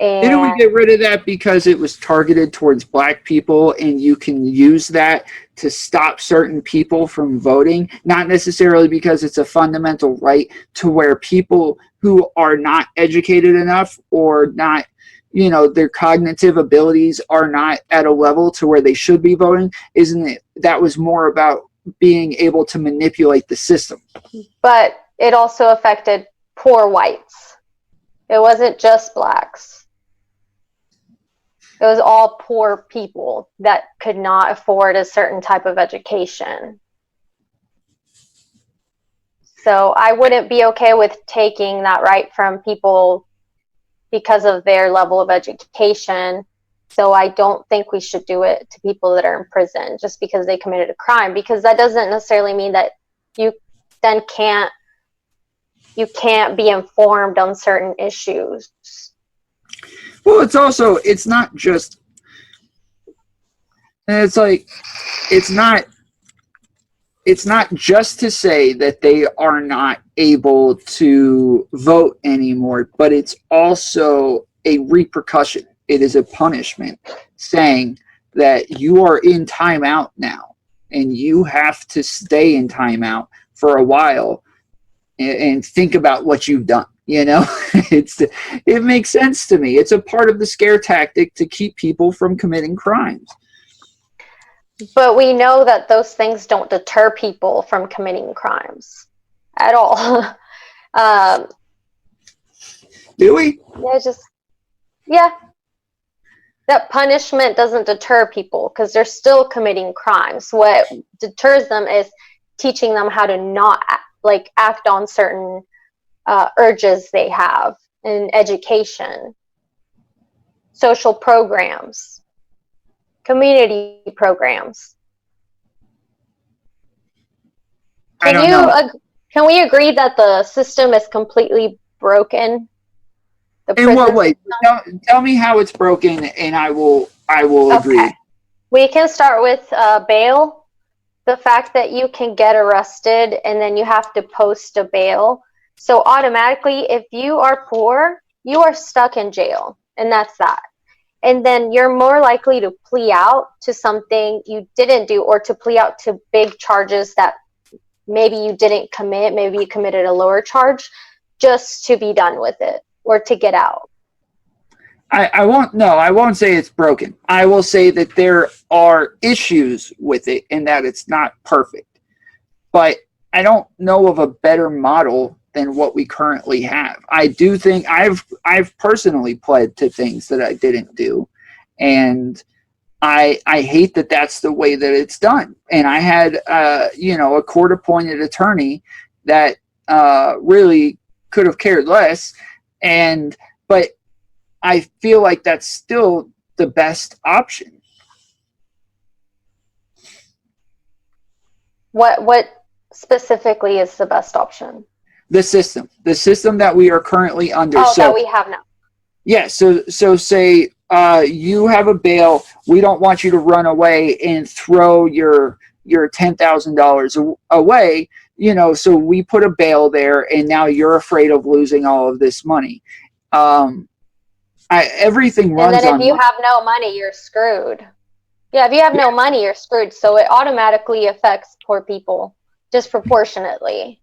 And didn't we get rid of that because it was targeted towards black people, and you can use that to stop certain people from voting? Not necessarily because it's a fundamental right, to where people who are not educated enough, or not, their cognitive abilities are not at a level to where they should be voting. Isn't it? That was more about being able to manipulate the system. But it also affected poor whites. It wasn't just blacks. It was all poor people that could not afford a certain type of education. So I wouldn't be okay with taking that right from people because of their level of education. So I don't think we should do it to people that are in prison just because they committed a crime, because that doesn't necessarily mean that you then can't be informed on certain issues. Well, it's not just, it's like, it's not just to say that they are not able to vote anymore, but it's also a repercussion. It is a punishment saying that you are in timeout now and you have to stay in timeout for a while and think about what you've done. You know, it makes sense to me. It's a part of the scare tactic to keep people from committing crimes. But we know that those things don't deter people from committing crimes at all. Do we? Yeah. That punishment doesn't deter people because they're still committing crimes. What deters them is teaching them how to not act on certain urges they have in education, social programs, community programs. Can we agree that the system is completely broken? In what way? Tell me how it's broken, and I will agree. We can start with bail. The fact that you can get arrested and then you have to post a bail. So automatically, if you are poor, you are stuck in jail, and that's that. And then you're more likely to plea out to something you didn't do, or to plea out to big charges that maybe you didn't commit, maybe you committed a lower charge, just to be done with it or to get out. I won't say it's broken. I will say that there are issues with it and that it's not perfect. But I don't know of a better model than what we currently have. I do think I've personally pled to things that I didn't do, and I hate that that's the way that it's done. And I had a court-appointed attorney that really could have cared less, but I feel like that's still the best option. What specifically is the best option? The system that we are currently under. That we have now. Yeah. So say you have a bail. We don't want you to run away and throw your $10,000 away. So we put a bail there, and now you're afraid of losing all of this money. Everything runs on. And then if you have no money, you're screwed. Yeah, if you have no money, you're screwed. So it automatically affects poor people disproportionately.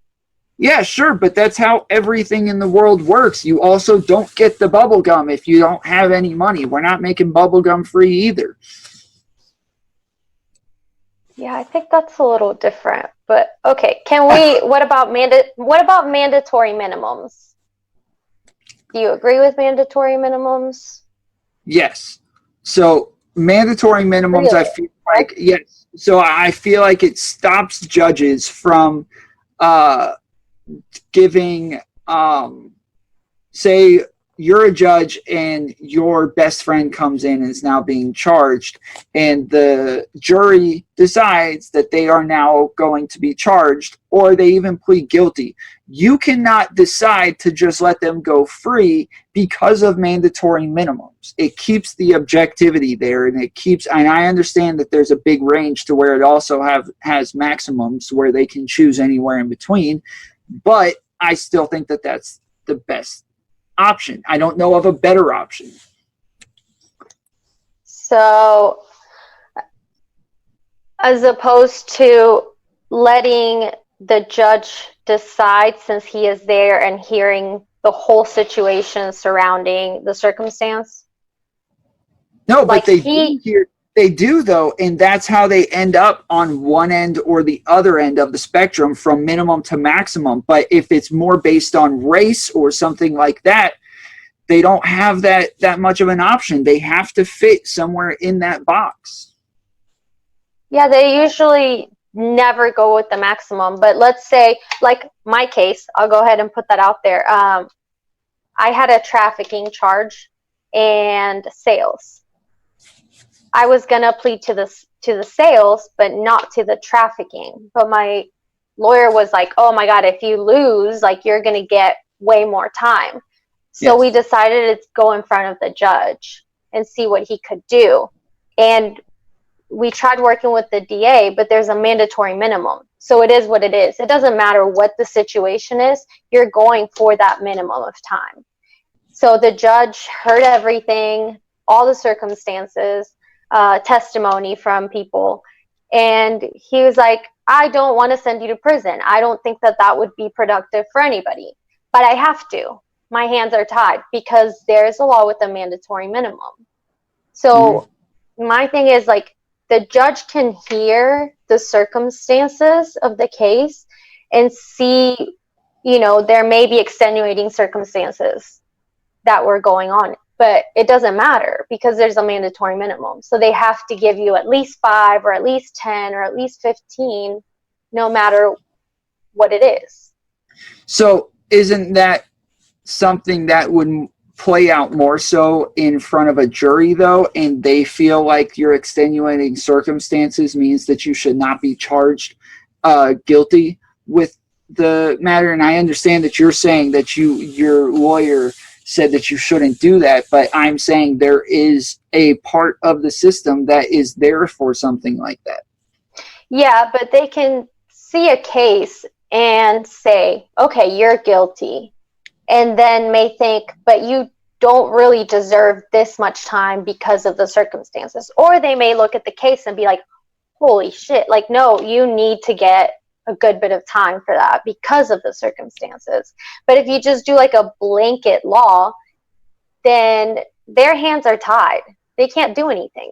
Yeah, sure, but that's how everything in the world works. You also don't get the bubble gum if you don't have any money. We're not making bubble gum free either. Yeah, I think that's a little different. But okay, what about mandatory minimums? Do you agree with mandatory minimums? Yes. So mandatory minimums, really? I feel like, yes. So I feel like it stops judges from giving, say you're a judge and your best friend comes in and is now being charged, and the jury decides that they are now going to be charged, or they even plead guilty. You cannot decide to just let them go free because of mandatory minimums. It keeps the objectivity there, and I understand that there's a big range to where it also has maximums where they can choose anywhere in between, but I still think that that's the best option. I don't know of a better option. So, as opposed to letting the judge decide, since he is there and hearing the whole situation surrounding the circumstance? No, but they do They do, though, and that's how they end up on one end or the other end of the spectrum from minimum to maximum. But if it's more based on race or something like that, they don't have that much of an option. They have to fit somewhere in that box. Yeah, they usually never go with the maximum. But let's say, like my case, I'll go ahead and put that out there. I had a trafficking charge and sales. I was gonna plead to the sales, but not to the trafficking. But my lawyer was like, "Oh my God, if you lose, like you're gonna get way more time." So Yes. we decided to go in front of the judge and see what he could do. And we tried working with the DA, but there's a mandatory minimum. So it is what it is. It doesn't matter what the situation is, you're going for that minimum of time. So the judge heard everything, all the circumstances, testimony from people. And he was like, I don't want to send you to prison. I don't think that that would be productive for anybody. But I have to. My hands are tied because there's a law with a mandatory minimum. So my thing is, like, the judge can hear the circumstances of the case and see, there may be extenuating circumstances that were going on, but it doesn't matter because there's a mandatory minimum. So they have to give you at least 5 or at least 10 or at least 15, no matter what it is. So isn't that something that would play out more so in front of a jury, though, and they feel like your extenuating circumstances means that you should not be charged guilty with the matter? And I understand that you're saying that your lawyer said that you shouldn't do that, but I'm saying there is a part of the system that is there for something like that. Yeah, but they can see a case and say, okay, you're guilty, and then may think, but you don't really deserve this much time because of the circumstances. Or they may look at the case and be like, holy shit, like, no, you need to get a good bit of time for that because of the circumstances. But if you just do like a blanket law, then their hands are tied. They can't do anything.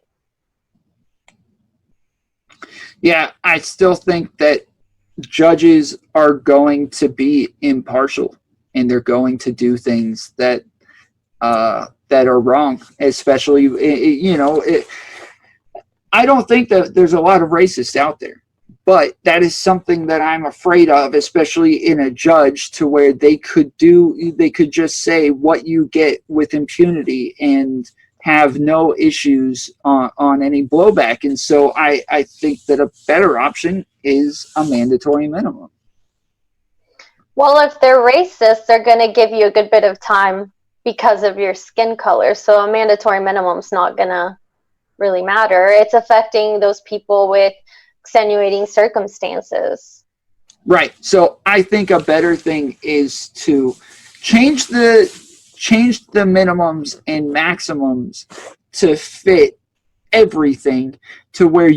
Yeah, I still think that judges are going to be impartial, and they're going to do things that are wrong, especially, I don't think that there's a lot of racists out there, but that is something that I'm afraid of, especially in a judge, to where they could just say what you get with impunity and have no issues on any blowback. And so I think that a better option is a mandatory minimum. Well, if they're racist, they're going to give you a good bit of time because of your skin color. So a mandatory minimum is not going to really matter. It's affecting those people with extenuating circumstances. Right. So I think a better thing is to change the minimums and maximums to fit everything, to where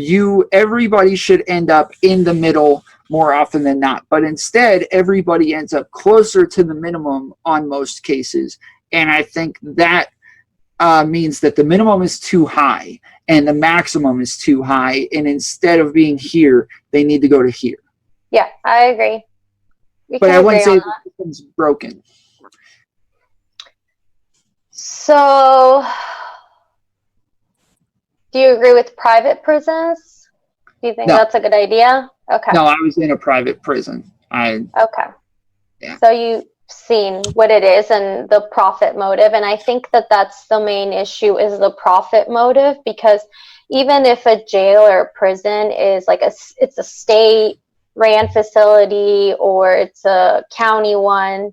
everybody should end up in the middle more often than not. But instead, everybody ends up closer to the minimum on most cases. And I think that means that the minimum is too high and the maximum is too high. And instead of being here, they need to go to here. Yeah, I agree. But I wouldn't say the system's broken. So, do you agree with private prisons? Do you think that's a good idea? Okay. No, I was in a private prison. Okay. Yeah. So you've seen what it is and the profit motive. And I think that that's the main issue, is the profit motive, because even if a jail or a prison is like it's a state ran facility or it's a county one,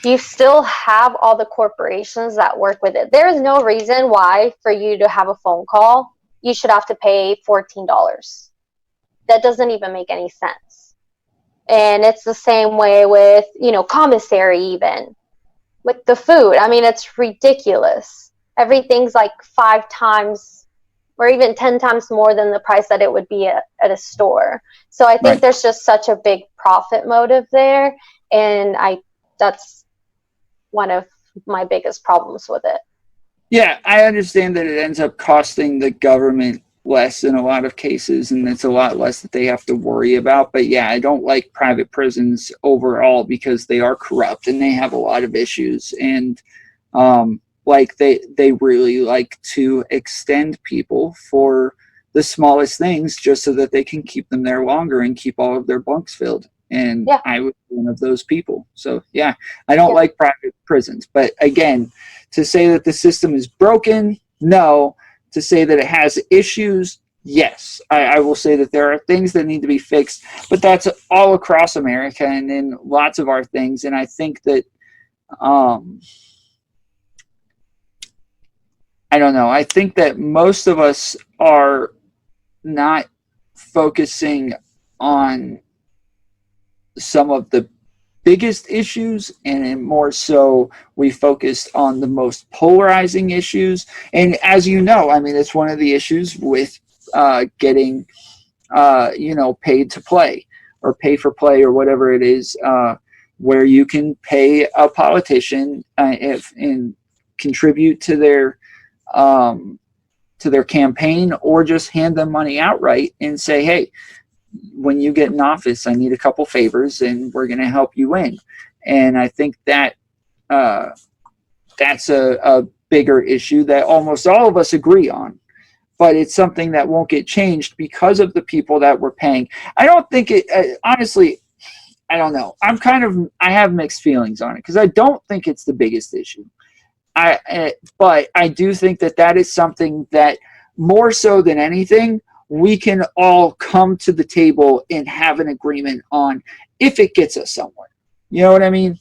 you still have all the corporations that work with it. There is no reason why for you to have a phone call, you should have to pay $14. That doesn't even make any sense. And it's the same way with, commissary, even with the food. I mean, it's ridiculous. Everything's like 5 times or even 10 times more than the price that it would be at a store. So I think there's just such a big profit motive there. And that's one of my biggest problems with it. Yeah, I understand that it ends up costing the government less in a lot of cases, and it's a lot less that they have to worry about. But yeah, I don't like private prisons overall because they are corrupt and they have a lot of issues. And like they really like to extend people for the smallest things just so that they can keep them there longer and keep all of their bunks filled. And Yeah. I was one of those people. So yeah, I don't Yeah. like private prisons. But again, to say that the system is broken, no. To say that it has issues, yes. I will say that there are things that need to be fixed, but that's all across America and in lots of our things. And I think that um, I don't know. I think that most of us are not focusing on some of the biggest issues, and more so we focused on the most polarizing issues. And as you know, I mean, it's one of the issues with getting paid to play or pay for play or whatever it is, where you can pay a politician if and contribute to their campaign, or just hand them money outright and say, hey, when you get in office, I need a couple favors and we're going to help you win. And I think that that's a bigger issue that almost all of us agree on, but it's something that won't get changed because of the people that we're paying. I don't think it, honestly, I don't know. I have mixed feelings on it because I don't think it's the biggest issue. But I do think that is something that more so than anything, we can all come to the table and have an agreement on if it gets us somewhere. You know what I mean?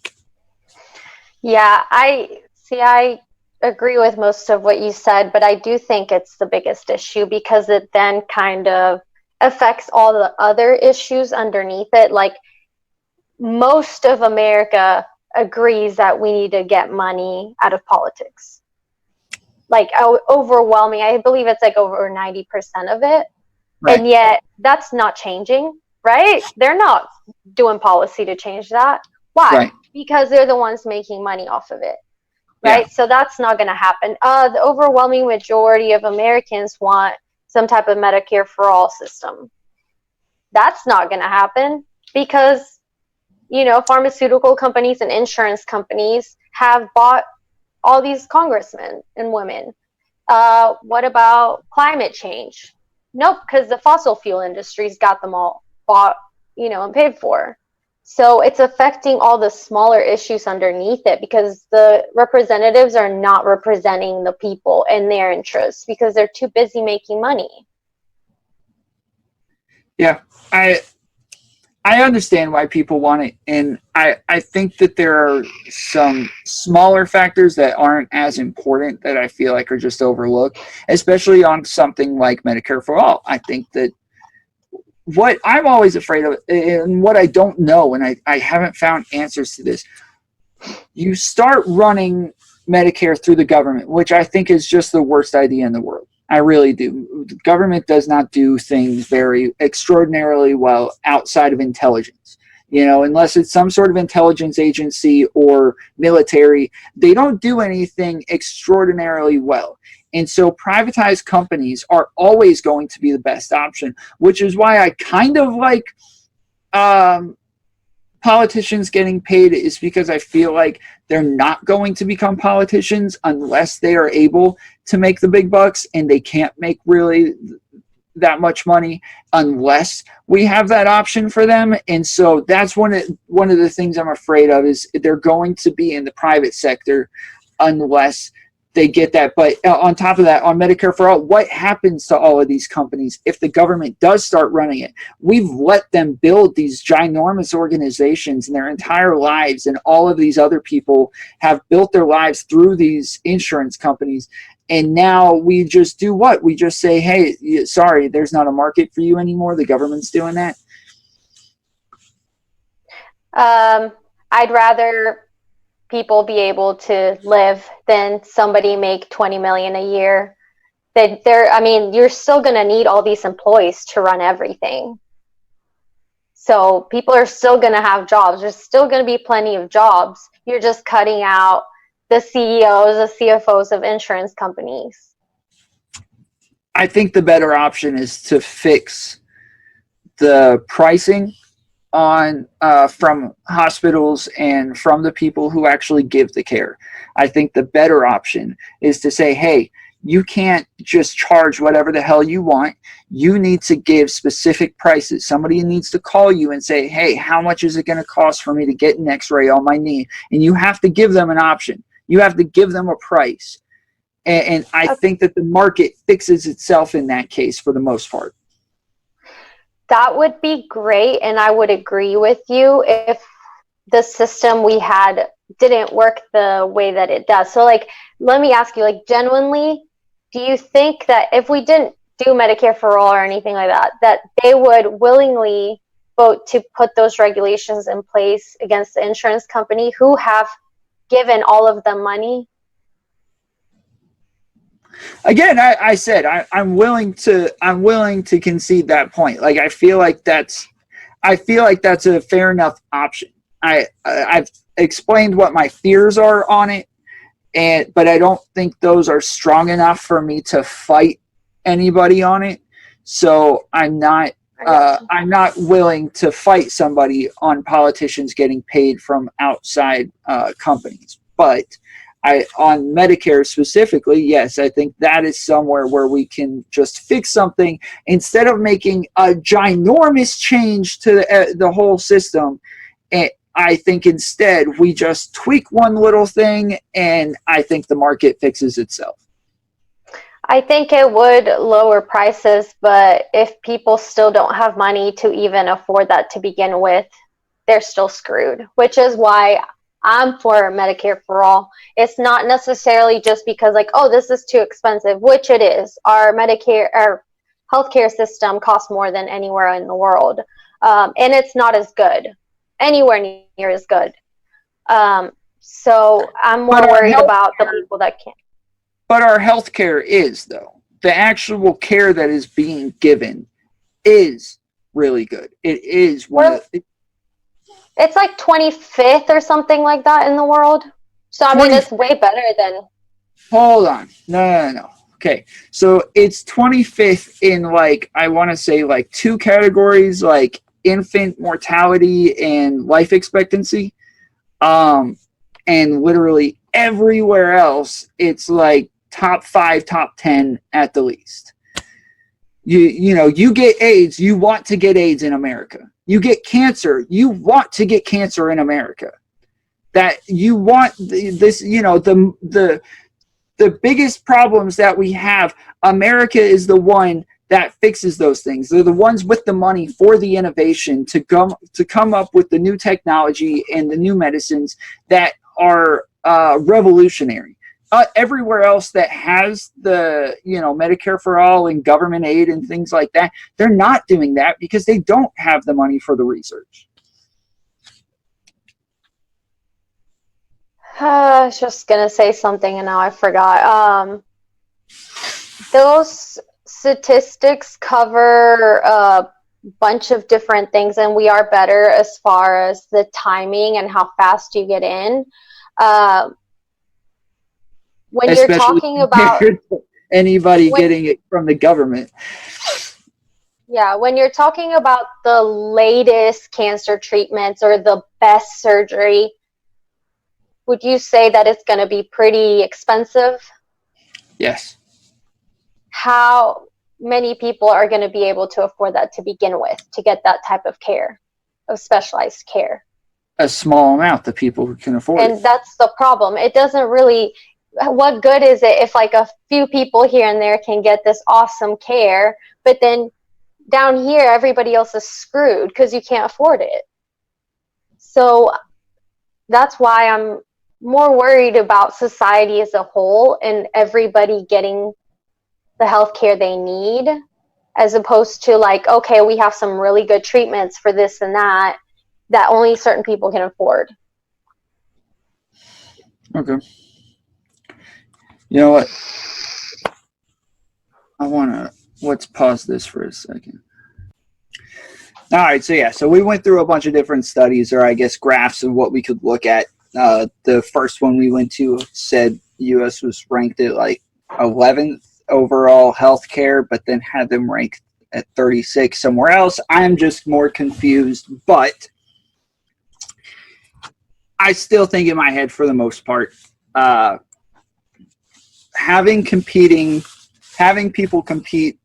Yeah, I agree with most of what you said, but I do think it's the biggest issue because it then kind of affects all the other issues underneath it. Like most of America agrees that we need to get money out of politics. Like overwhelming, I believe it's like over 90% of it. Right. And yet that's not changing, right? They're not doing policy to change that. Why? Right. Because they're the ones making money off of it, right? Yeah. So that's not going to happen. The overwhelming majority of Americans want some type of Medicare for all system. That's not going to happen because, pharmaceutical companies and insurance companies have bought all these congressmen and women. What about climate change? Nope, because the fossil fuel industry's got them all bought, and paid for. So it's affecting all the smaller issues underneath it because the representatives are not representing the people and their interests because they're too busy making money. Yeah, I understand why people want it, and I think that there are some smaller factors that aren't as important that I feel like are just overlooked, especially on something like Medicare for All. I think that what I'm always afraid of, and what I don't know, and I haven't found answers to this, you start running Medicare through the government, which I think is just the worst idea in the world. I really do. The government does not do things very extraordinarily well outside of intelligence. Unless it's some sort of intelligence agency or military, they don't do anything extraordinarily well. And so privatized companies are always going to be the best option, which is why I kind of like politicians getting paid, is because I feel like they're not going to become politicians unless they are able to make the big bucks, and they can't make really that much money unless we have that option for them. And so that's one of the things I'm afraid of, is they're going to be in the private sector unless they get that. But on top of that, on Medicare for All, what happens to all of these companies if the government does start running it? We've let them build these ginormous organizations in their entire lives, and all of these other people have built their lives through these insurance companies. And now we just do what? We just say, hey, sorry, there's not a market for you anymore. The government's doing that. I'd rather people be able to live than somebody make 20 million a year. You're still going to need all these employees to run everything. So people are still going to have jobs. There's still going to be plenty of jobs. You're just cutting out the CEOs, the CFOs of insurance companies? I think the better option is to fix the pricing on from hospitals and from the people who actually give the care. I think the better option is to say, hey, you can't just charge whatever the hell you want. You need to give specific prices. Somebody needs to call you and say, hey, how much is it going to cost for me to get an x-ray on my knee? And you have to give them an option. You have to give them a price. And I think that the market fixes itself in that case for the most part. That would be great, and I would agree with you if the system we had didn't work the way that it does. So, like, let me ask you, like, genuinely, do you think that if we didn't do Medicare for all or anything like that, that they would willingly vote to put those regulations in place against the insurance company who have given all of the money? Again, I said I'm willing to concede that point. Like I feel like that's a fair enough option. I've explained what my fears are on it, but I don't think those are strong enough for me to fight anybody on it. So I'm not willing to fight somebody on politicians getting paid from outside companies. But on Medicare specifically, yes, I think that is somewhere where we can just fix something instead of making a ginormous change to the whole system. I think instead we just tweak one little thing, and I think the market fixes itself. I think it would lower prices, but if people still don't have money to even afford that to begin with, they're still screwed, which is why I'm for Medicare for all. It's not necessarily just because, like, oh, this is too expensive, which it is. Our healthcare system costs more than anywhere in the world, and it's not as good, anywhere near as good. So I'm more worried about the people that can't. But our healthcare is, though. The actual care that is being given is really good. It is It's like 25th or something like that in the world. So, I mean, it's way better than... Hold on. No. Okay. So, it's 25th in, like, I want to say, like, two categories, like infant mortality and life expectancy. And literally everywhere else, it's, like, top 5, top 10 at the least. You get AIDS, you want to get AIDS in America. You get cancer, you want to get cancer in America. That you want this, the biggest problems that we have, America is the one that fixes those things. They're the ones with the money for the innovation to come up with the new technology and the new medicines that are revolutionary. Everywhere else that has the Medicare for all and government aid and things like that, they're not doing that because they don't have the money for the research. I was just gonna say something and now I forgot. Those statistics cover a bunch of different things, and we are better as far as the timing and how fast you get in. When Especially you're talking about anybody getting it from the government. Yeah, when you're talking about the latest cancer treatments or the best surgery, would you say that it's going to be pretty expensive? Yes. How many people are going to be able to afford that to begin with, to get that type of care, of specialized care? A small amount, the people who can afford it. And that's the problem. It doesn't really... What good is it if like a few people here and there can get this awesome care, but then down here everybody else is screwed because you can't afford it? So that's why I'm more worried about society as a whole and everybody getting the health care they need, as opposed to like, okay, we have some really good treatments for this and that only certain people can afford. Okay. You know what? Let's pause this for a second. All right, so we went through a bunch of different studies, or I guess graphs of what we could look at The first one we went to said U.S. was ranked at like 11th overall healthcare, but then had them ranked at 36 somewhere else. I'm just more confused, but I still think in my head, for the most part, having people compete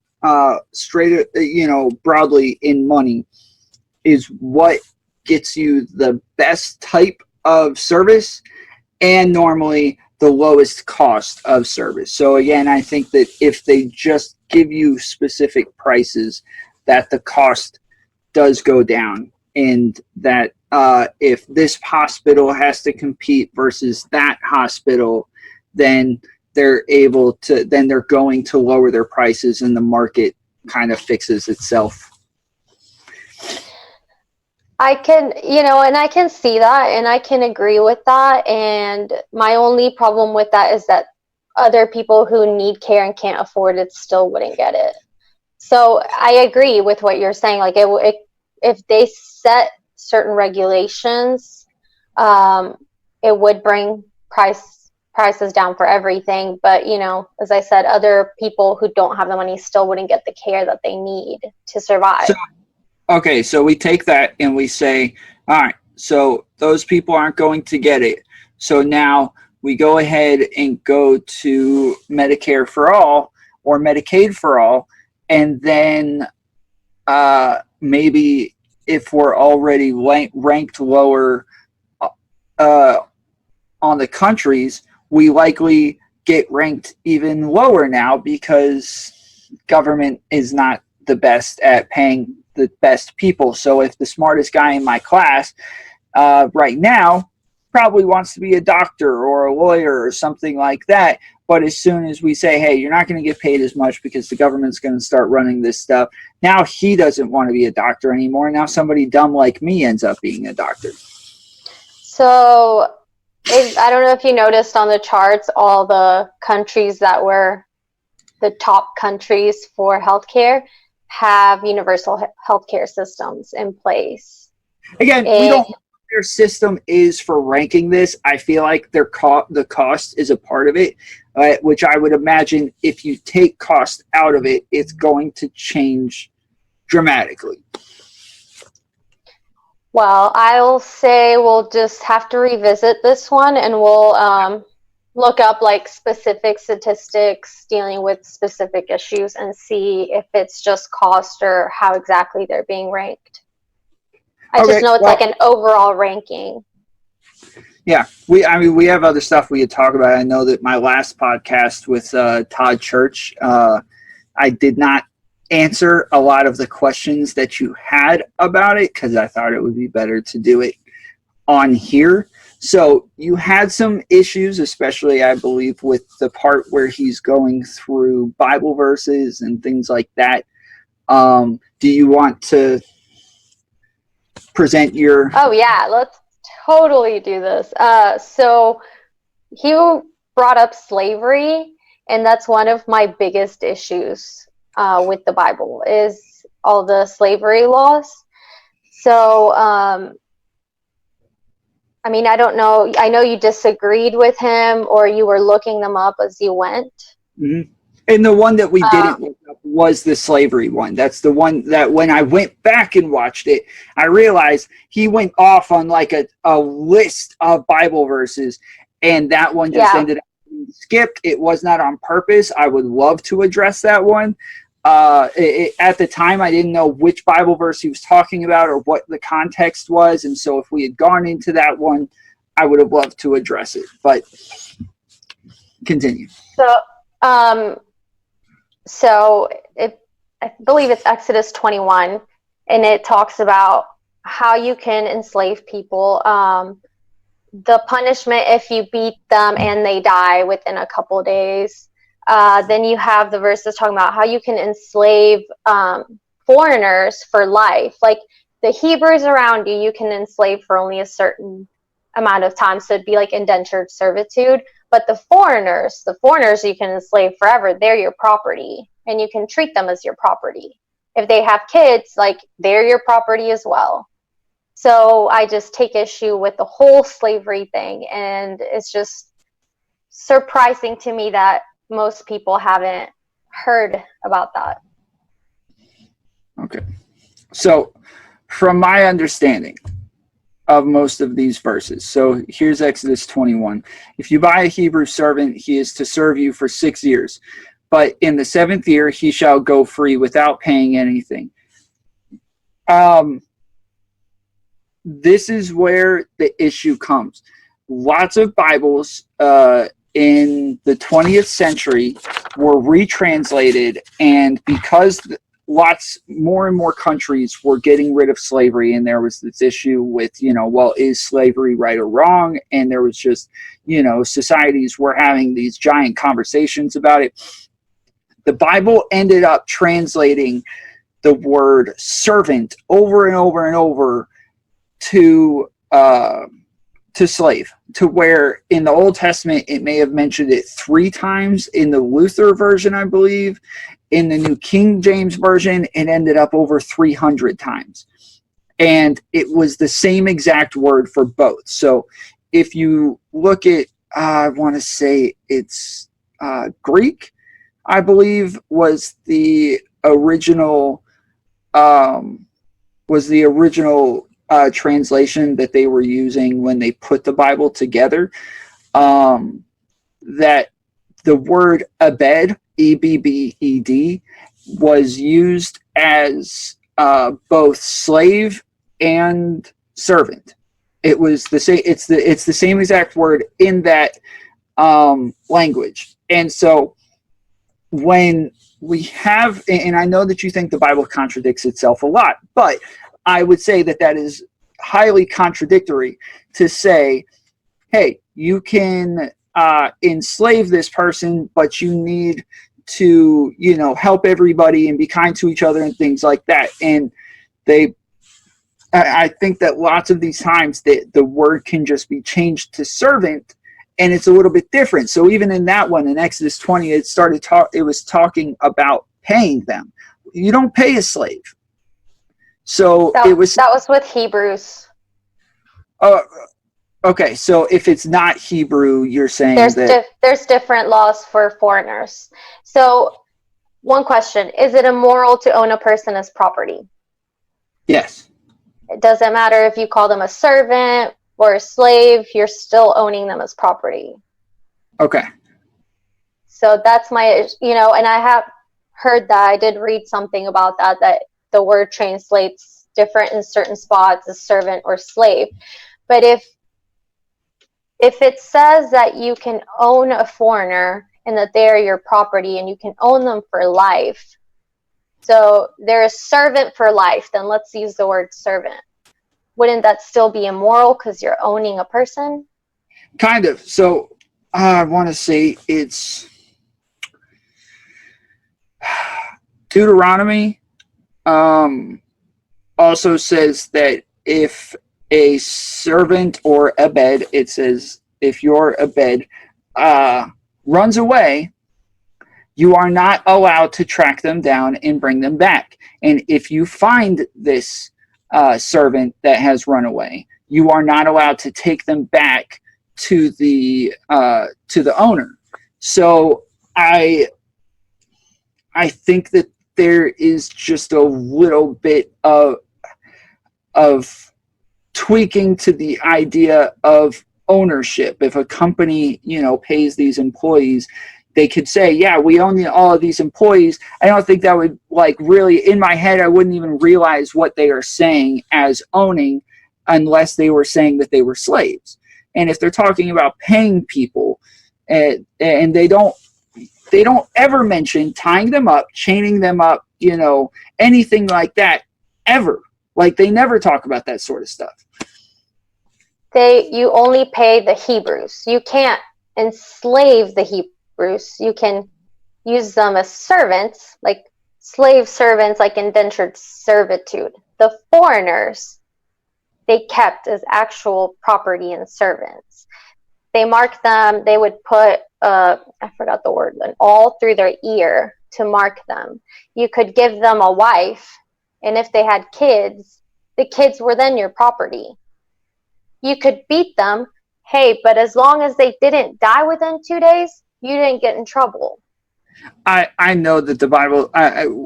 straight, broadly in money is what gets you the best type of service and normally the lowest cost of service. So again, I think that if they just give you specific prices, that the cost does go down, and that if this hospital has to compete versus that hospital, then they're going to lower their prices and the market kind of fixes itself. I can, and I can see that and I can agree with that. And my only problem with that is that other people who need care and can't afford it still wouldn't get it. So I agree with what you're saying. Like if they set certain regulations, it would bring prices down for everything. But, as I said, other people who don't have the money still wouldn't get the care that they need to survive. Okay, so we take that and we say, all right, so those people aren't going to get it. So now we go ahead and go to Medicare for all or Medicaid for all, and then maybe if we're already ranked lower on the countries, we likely get ranked even lower now because government is not the best at paying the best people. So if the smartest guy in my class right now probably wants to be a doctor or a lawyer or something like that, but as soon as we say, hey, you're not going to get paid as much because the government's going to start running this stuff, now he doesn't want to be a doctor anymore. Now somebody dumb like me ends up being a doctor. So I don't know if you noticed on the charts all the countries that were the top countries for healthcare have universal healthcare systems in place. Again, we don't know what their system is for ranking this. I feel like the cost is a part of it, which I would imagine if you take cost out of it, it's going to change dramatically. Well, I'll say we'll just have to revisit this one, and we'll look up like specific statistics dealing with specific issues and see if it's just cost or how exactly they're being ranked. I just know it's like an overall ranking. Yeah, we have other stuff we could talk about. I know that my last podcast with Todd Church, I did not answer a lot of the questions that you had about it because I thought it would be better to do it on here. So you had some issues, especially I believe with the part where he's going through Bible verses and things like that. Do you want to present your... Oh yeah, let's totally do this. So he brought up slavery, and that's one of my biggest issues with the Bible is all the slavery laws. So I mean, I don't know. I know you disagreed with him or you were looking them up as you went. Mm-hmm. And the one that we didn't look up was the slavery one. That's the one that when I went back and watched it, I realized he went off on like a list of Bible verses, and that one just ended up being skipped. It was not on purpose. I would love to address that one. At the time, I didn't know which Bible verse he was talking about or what the context was, and so if we had gone into that one, I would have loved to address it. But continue. So I believe it's Exodus 21, and it talks about how you can enslave people. The punishment if you beat them and they die within a couple days. Then you have the verses talking about how you can enslave foreigners for life. Like the Hebrews around you can enslave for only a certain amount of time. So it'd be like indentured servitude. But the foreigners you can enslave forever. They're your property, and you can treat them as your property. If they have kids, like they're your property as well. So I just take issue with the whole slavery thing, and it's just surprising to me that most people haven't heard about that. Okay. So, from my understanding of most of these verses, so here's Exodus 21. If you buy a Hebrew servant, he is to serve you for 6 years. But in the 7th year, he shall go free without paying anything. This is where the issue comes. Lots of Bibles in the 20th century were retranslated, and because lots more and more countries were getting rid of slavery, and there was this issue with, well, is slavery right or wrong? And there was just, societies were having these giant conversations about it. The Bible ended up translating the word servant over and over and over to slave, to where in the Old Testament it may have mentioned it 3 times. In the Luther version, I believe, in the New King James Version, it ended up over 300 times, and it was the same exact word for both. So if you look at, I want to say it's Greek, I believe, was the original translation that they were using when they put the Bible together. That the word Ebed, Ebbed, was used as both slave and servant. It was the same. It's the same exact word in that language. And so when we have, and I know that you think the Bible contradicts itself a lot, but I would say that that is highly contradictory to say, hey, you can enslave this person, but you need to, help everybody and be kind to each other and things like that. And I think that lots of these times the word can just be changed to servant, and it's a little bit different. So even in that one, in Exodus 20, it was talking about paying them. You don't pay a slave. So that was with Hebrews. Okay, so if it's not Hebrew, you're saying there's different laws for foreigners. So one question, is it immoral to own a person as property? Yes. It doesn't matter if you call them a servant or a slave, you're still owning them as property. Okay. So that's my, and I have heard that, I did read something about that the word translates different in certain spots as servant or slave. But if it says that you can own a foreigner and that they're your property and you can own them for life, so they're a servant for life, then let's use the word servant. Wouldn't that still be immoral because you're owning a person? Kind of. So I want to say it's Deuteronomy also says that if a servant or Ebed, it says if your Ebed runs away, you are not allowed to track them down and bring them back. And if you find this servant that has run away, you are not allowed to take them back to the owner. So I think that there is just a little bit of tweaking to the idea of ownership. If a company, pays these employees, they could say, yeah, we own all of these employees. I don't think that would, really, in my head, I wouldn't even realize what they are saying as owning unless they were saying that they were slaves. And if they're talking about paying people, and they don't ever mention tying them up, chaining them up, anything like that, ever. They never talk about that sort of stuff. You only pay the Hebrews. You can't enslave the Hebrews. You can use them as servants, like slave servants, like indentured servitude. The foreigners, they kept as actual property and servants. They marked them, they would put, I forgot the word, an awl through their ear to mark them. You could give them a wife, and if they had kids, the kids were then your property. You could beat them, hey, but as long as they didn't die within 2 days, you didn't get in trouble. I know that the Bible,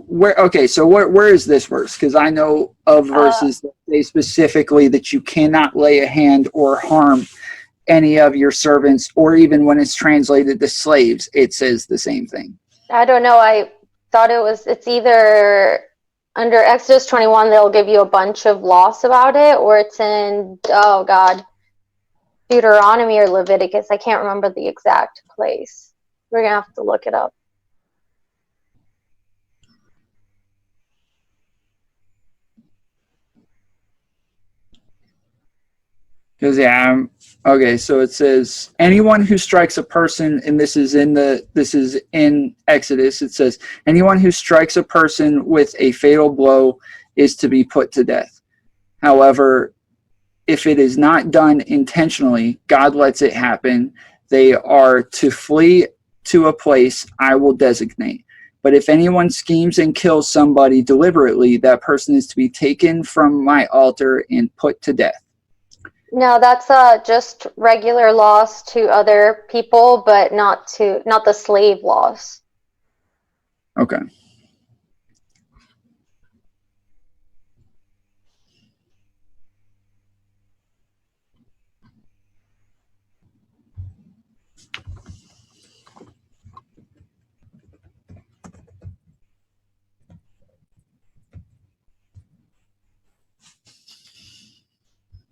where is this verse? Because I know of verses that say specifically that you cannot lay a hand or harm any of your servants, or even when it's translated to slaves, it says the same thing. I don't know. I thought it's either under Exodus 21, they'll give you a bunch of laws about it, or it's in, oh God, Deuteronomy or Leviticus. I can't remember the exact place. We're going to have to look it up. Because okay, so it says anyone who strikes a person, and this is in Exodus. It says anyone who strikes a person with a fatal blow is to be put to death. However, if it is not done intentionally, God lets it happen. They are to flee to a place I will designate. But if anyone schemes and kills somebody deliberately, that person is to be taken from my altar and put to death. No, that's just regular laws to other people, but not the slave laws. Okay.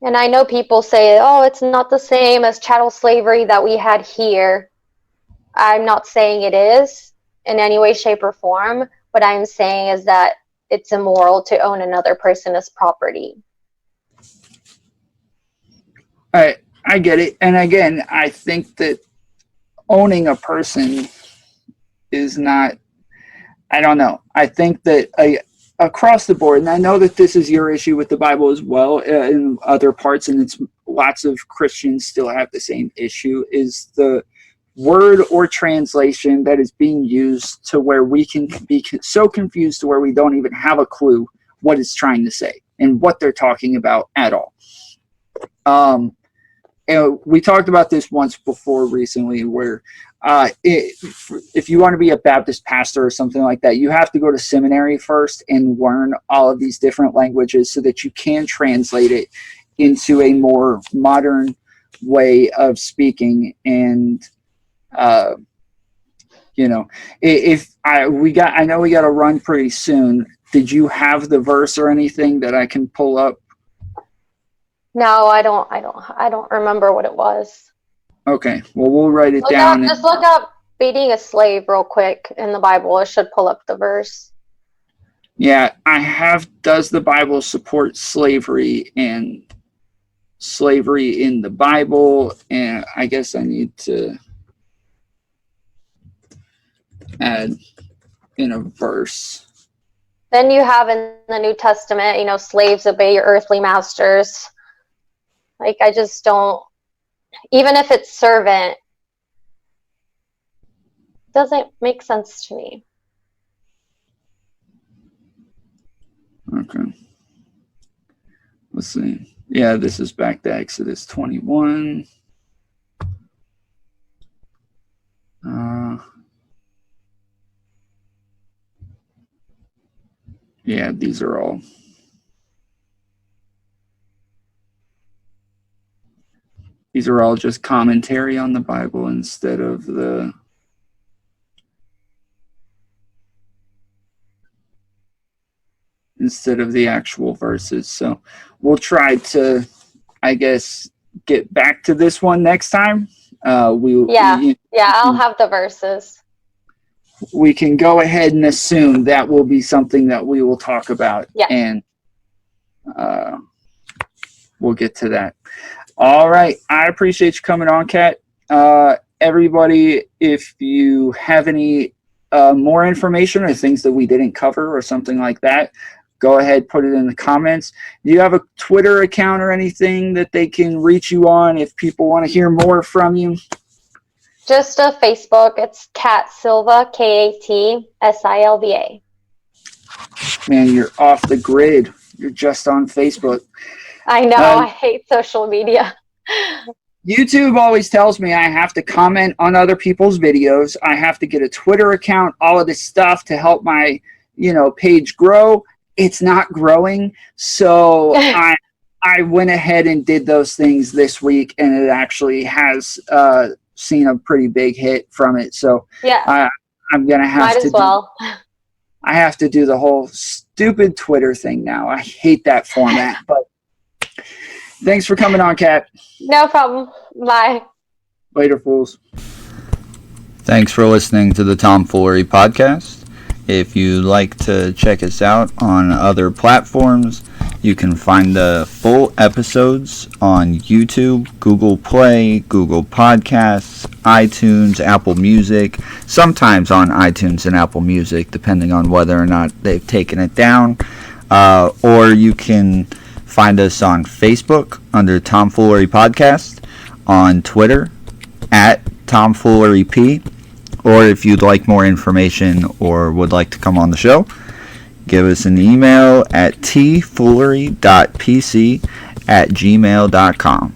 And I know people say, oh, it's not the same as chattel slavery that we had here. I'm not saying it is in any way, shape, or form. What I'm saying is that it's immoral to own another person as property. I get it. And again, I think that owning a person is not, I don't know. I think that across the board, and I know that this is your issue with the Bible as well in other parts, and it's lots of Christians still have the same issue, is the word or translation that is being used to where we can be so confused to where we don't even have a clue what it's trying to say and what they're talking about at all. And we talked about this once before recently where if you want to be a Baptist pastor or something like that, you have to go to seminary first and learn all of these different languages so that you can translate it into a more modern way of speaking. And you know, I know we got to run pretty soon. Did you have the verse or anything that I can pull up? No, I don't remember what it was. Okay, well, we'll write it down. Just look up beating a slave real quick in the Bible. It should pull up the verse. Yeah, I have, does the Bible support slavery and slavery in the Bible? And I guess I need to add in a verse. Then you have in the New Testament, slaves obey your earthly masters. Like, I just don't, even if it's servant, doesn't make sense to me. Okay. Let's see. Yeah, this is back to Exodus 21. Yeah, these are all. These are all just commentary on the Bible instead of the actual verses. So we'll try to, I guess, get back to this one next time. I'll have the verses. We can go ahead and assume that will be something that we will talk about. Yeah. And we'll get to that. All right. I appreciate you coming on, Kat. Everybody, if you have any more information or things that we didn't cover or something like that, go ahead, put it in the comments. Do you have a Twitter account or anything that they can reach you on if people want to hear more from you? Just a Facebook. It's Kat Silva, KATSILVA. Man, you're off the grid. you're just on Facebook. I know. I hate social media. YouTube always tells me I have to comment on other people's videos. I have to get a Twitter account, all of this stuff to help my, page grow. It's not growing. So I went ahead and did those things this week, and it actually has seen a pretty big hit from it. So yeah, I'm going to have might as well. I have to do the whole stupid Twitter thing now. I hate that format, but thanks for coming on, Kat. No problem. Bye. Later, fools. Thanks for listening to the Tomfoolery Podcast. If you'd like to check us out on other platforms, you can find the full episodes on YouTube, Google Play, Google Podcasts, iTunes, Apple Music, sometimes on iTunes and Apple Music, depending on whether or not they've taken it down. Or you can find us on Facebook under Tomfoolery Podcast, on Twitter at TomfooleryP, or if you'd like more information or would like to come on the show, give us an email at tfoolery.pc@gmail.com.